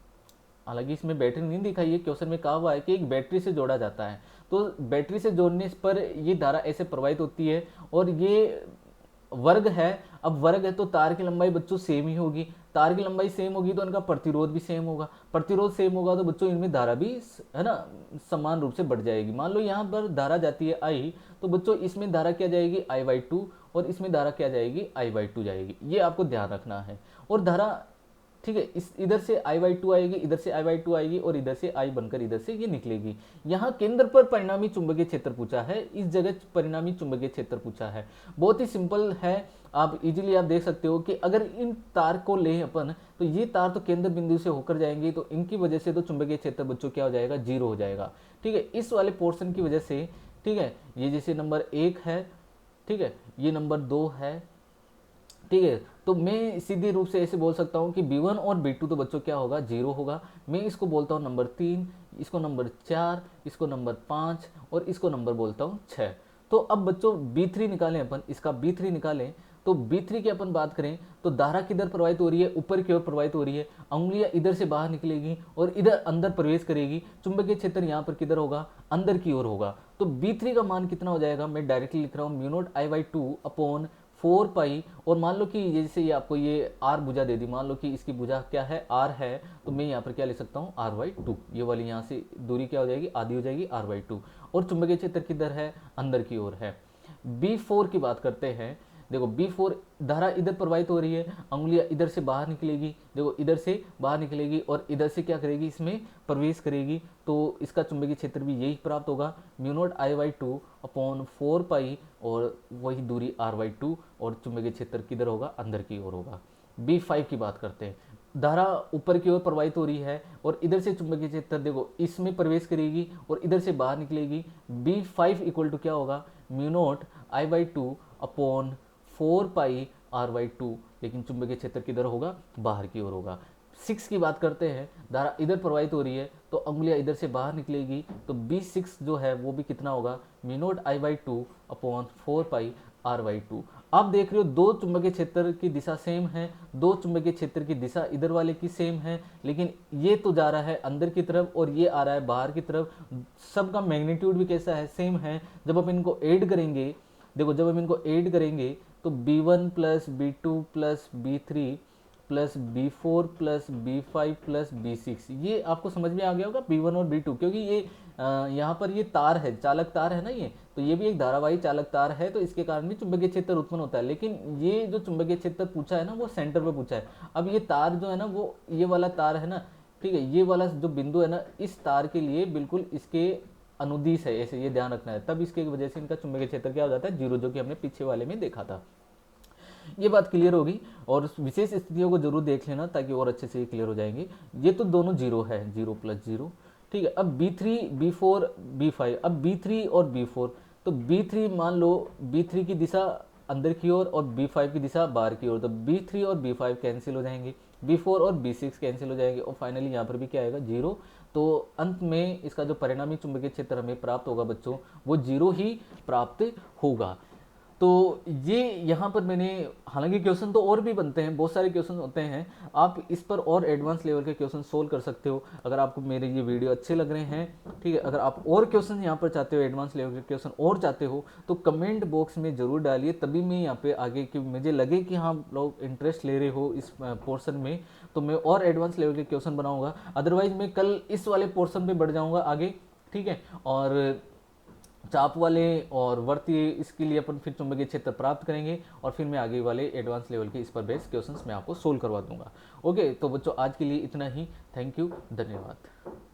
हालांकि इसमें बैटरी नहीं दिखाई है, क्वेश्चन में कहा हुआ है कि एक बैटरी से जोड़ा जाता है। तो बैटरी से जोड़ने पर ये धारा ऐसे प्रवाहित होती है, और ये वर्ग है। अब वर्ग है तो तार की लंबाई बच्चों सेम ही होगी, तार की लंबाई सेम होगी तो इनका प्रतिरोध भी सेम होगा, प्रतिरोध सेम होगा तो बच्चों इनमें धारा भी है ना समान रूप से बढ़ जाएगी। मान लो यहाँ पर धारा जाती है आई, तो बच्चों इसमें धारा क्या जाएगी I/2, और इसमें धारा क्या जाएगी I/2 जाएगी, ये आपको ध्यान रखना है। और धारा, ठीक है, इस इधर से I/2 आएगी, इधर से I/2 आएगी, और इधर से I बनकर इधर से ये निकलेगी। यहाँ केंद्र पर परिणामी चुंबकीय क्षेत्र पूछा है, इस जगह परिणामी चुंबकीय क्षेत्र पूछा है। बहुत ही सिंपल है, आप इजीली आप देख सकते हो कि अगर इन तार को लें अपन, तो ये तार तो केंद्र बिंदु से होकर जाएंगे, तो इनकी वजह से तो चुंबकीय क्षेत्र बच्चों क्या हो जाएगा, 0 हो जाएगा। ठीक है, इस वाले पोर्शन की वजह से, ठीक है, ये जैसे नंबर 1 है, ठीक है, ये नंबर 2 है, ठीक है, तो मैं सीधे रूप से ऐसे बोल सकता हूँ कि B1 और B2 तो बच्चों क्या होगा, 0 होगा। मैं इसको बोलता हूँ नंबर 3, इसको नंबर 4, इसको नंबर 5, और इसको नंबर बोलता हूँ 6। तो अब बच्चों B3 निकालें अपन, इसका B3 निकालें, तो B3 की अपन बात करें तो धारा किधर प्रवाहित हो रही है, ऊपर की ओर प्रवाहित हो रही है, उंगलियां इधर से बाहर निकलेगी और इधर अंदर प्रवेश करेगी। चुंबकीय क्षेत्र यहाँ पर किधर होगा, अंदर की ओर होगा। तो B3 का मान कितना हो जाएगा, मैं डायरेक्टली लिख रहा हूँ mu naught I by 2 upon 4 पाई। और मान लो कि जैसे ये आपको ये आर भुजा दे दी, मान लो कि इसकी भुजा क्या है, आर है, तो मैं यहाँ पर क्या लिख सकता हूँ, आर बाई 2। ये वाली यहाँ से दूरी क्या हो जाएगी, आधी हो जाएगी, आर बाई 2। और चुंबकीय क्षेत्र किधर है, अंदर की ओर है। B4 की बात करते हैं। देखो B4 धारा इधर प्रवाहित हो रही है, उंगलियां इधर से बाहर निकलेगी, देखो इधर से बाहर निकलेगी और इधर से क्या करेगी, इसमें प्रवेश करेगी। तो इसका चुंबकीय क्षेत्र भी यही प्राप्त होगा, mu naught I by 2 upon 4 पाई और वही दूरी आर बाई 2। और चुंबकीय क्षेत्र किधर होगा, अंदर की ओर होगा। B5 की बात करते हैं। धारा ऊपर की ओर प्रवाहित हो रही है और इधर से चुंबकीय क्षेत्र देखो इसमें प्रवेश करेगी और इधर से बाहर निकलेगी। B5 इक्वल टू क्या होगा, mu naught I by 2 upon 4 pi R by 2। लेकिन चुंबकीय क्षेत्र किधर होगा, बाहर की ओर होगा। 6 की बात करते हैं। धारा इधर प्रवाहित हो रही है तो उंगलियां इधर से बाहर निकलेगी, तो B6 जो है वो भी कितना होगा, mu naught I by 2 upon 4 pi R by 2। आप देख रहे हो दो चुंबकीय क्षेत्र की दिशा सेम है, दो चुंबकीय क्षेत्र की दिशा इधर वाले की सेम है, लेकिन ये तो जा रहा है अंदर की तरफ और ये आ रहा है बाहर की तरफ। सबका मैग्नीट्यूड भी कैसा है, सेम है। जब आप इनको ऐड करेंगे, देखो जब हम इनको ऐड करेंगे तो B1 plus B2 plus B3 plus B4 plus B5 plus B6, ये आपको समझ में आ गया होगा B1 और B2, क्योंकि ये यहाँ पर ये तार है, चालक तार है ना ये, तो ये भी एक धारावाही चालक तार है, तो इसके कारण भी चुंबकीय क्षेत्र उत्पन्न होता है। लेकिन ये जो चुंबकीय क्षेत्र पूछा है ना वो सेंटर पे पूछा है। अब ये तार जो है ना वो ये वाला तार है ना, ठीक है, ये वाला जो बिंदु है ना इस तार के लिए बिल्कुल इसके अनुदिश है, ऐसे ये ध्यान रखना है। तब इसके वजह से इनका चुंबकीय क्षेत्र क्या हो जाता है, जीरो, जो कि हमने पीछे वाले में देखा था। ये बात क्लियर होगी और विशेष स्थितियों को जरूर देख लेना ताकि और अच्छे से क्लियर हो जाएंगे। ये तो दोनों जीरो है, 0 प्लस 0, ठीक है। अब B3 B4 B5, अब B3 और B4, तो B3 मान लो B3 की दिशा अंदर की ओर और B5 की दिशा बाहर की ओर, तो B3 और B5 कैंसिल हो जाएंगे, B4 और B6 कैंसिल हो जाएंगे और फाइनली यहाँ पर भी क्या आएगा, 0। तो अंत में इसका जो परिणामी चुंबकीय क्षेत्र हमें प्राप्त होगा बच्चों, वो 0 ही प्राप्त होगा। तो ये यहाँ पर मैंने, हालांकि क्वेश्चन तो और भी बनते हैं, बहुत सारे क्वेश्चन होते हैं, आप इस पर और एडवांस लेवल के क्वेश्चन सोल्व कर सकते हो अगर आपको मेरे ये वीडियो अच्छे लग रहे हैं, ठीक है। अगर आप और क्वेश्चन यहाँ पर चाहते हो, एडवांस लेवल के क्वेश्चन और चाहते हो, तो कमेंट बॉक्स में जरूर डालिए, तभी मैं यहाँ पे आगे कि मुझे लगे कि हाँ लोग इंटरेस्ट ले रहे हो इस पोर्सन में, तो मैं और एडवांस लेवल के क्वेश्चन बनाऊंगा। अदरवाइज मैं कल इस वाले पोर्सन पे बढ़ जाऊँगा आगे, ठीक है। और चाप वाले और वर्तीय, इसके लिए अपन फिर चुंबकीय क्षेत्र प्राप्त करेंगे और फिर मैं आगे वाले एडवांस लेवल के इस पर बेस्ड क्वेश्चंस मैं आपको सोल्व करवा दूंगा। ओके, तो बच्चों आज के लिए इतना ही। थैंक यू, धन्यवाद।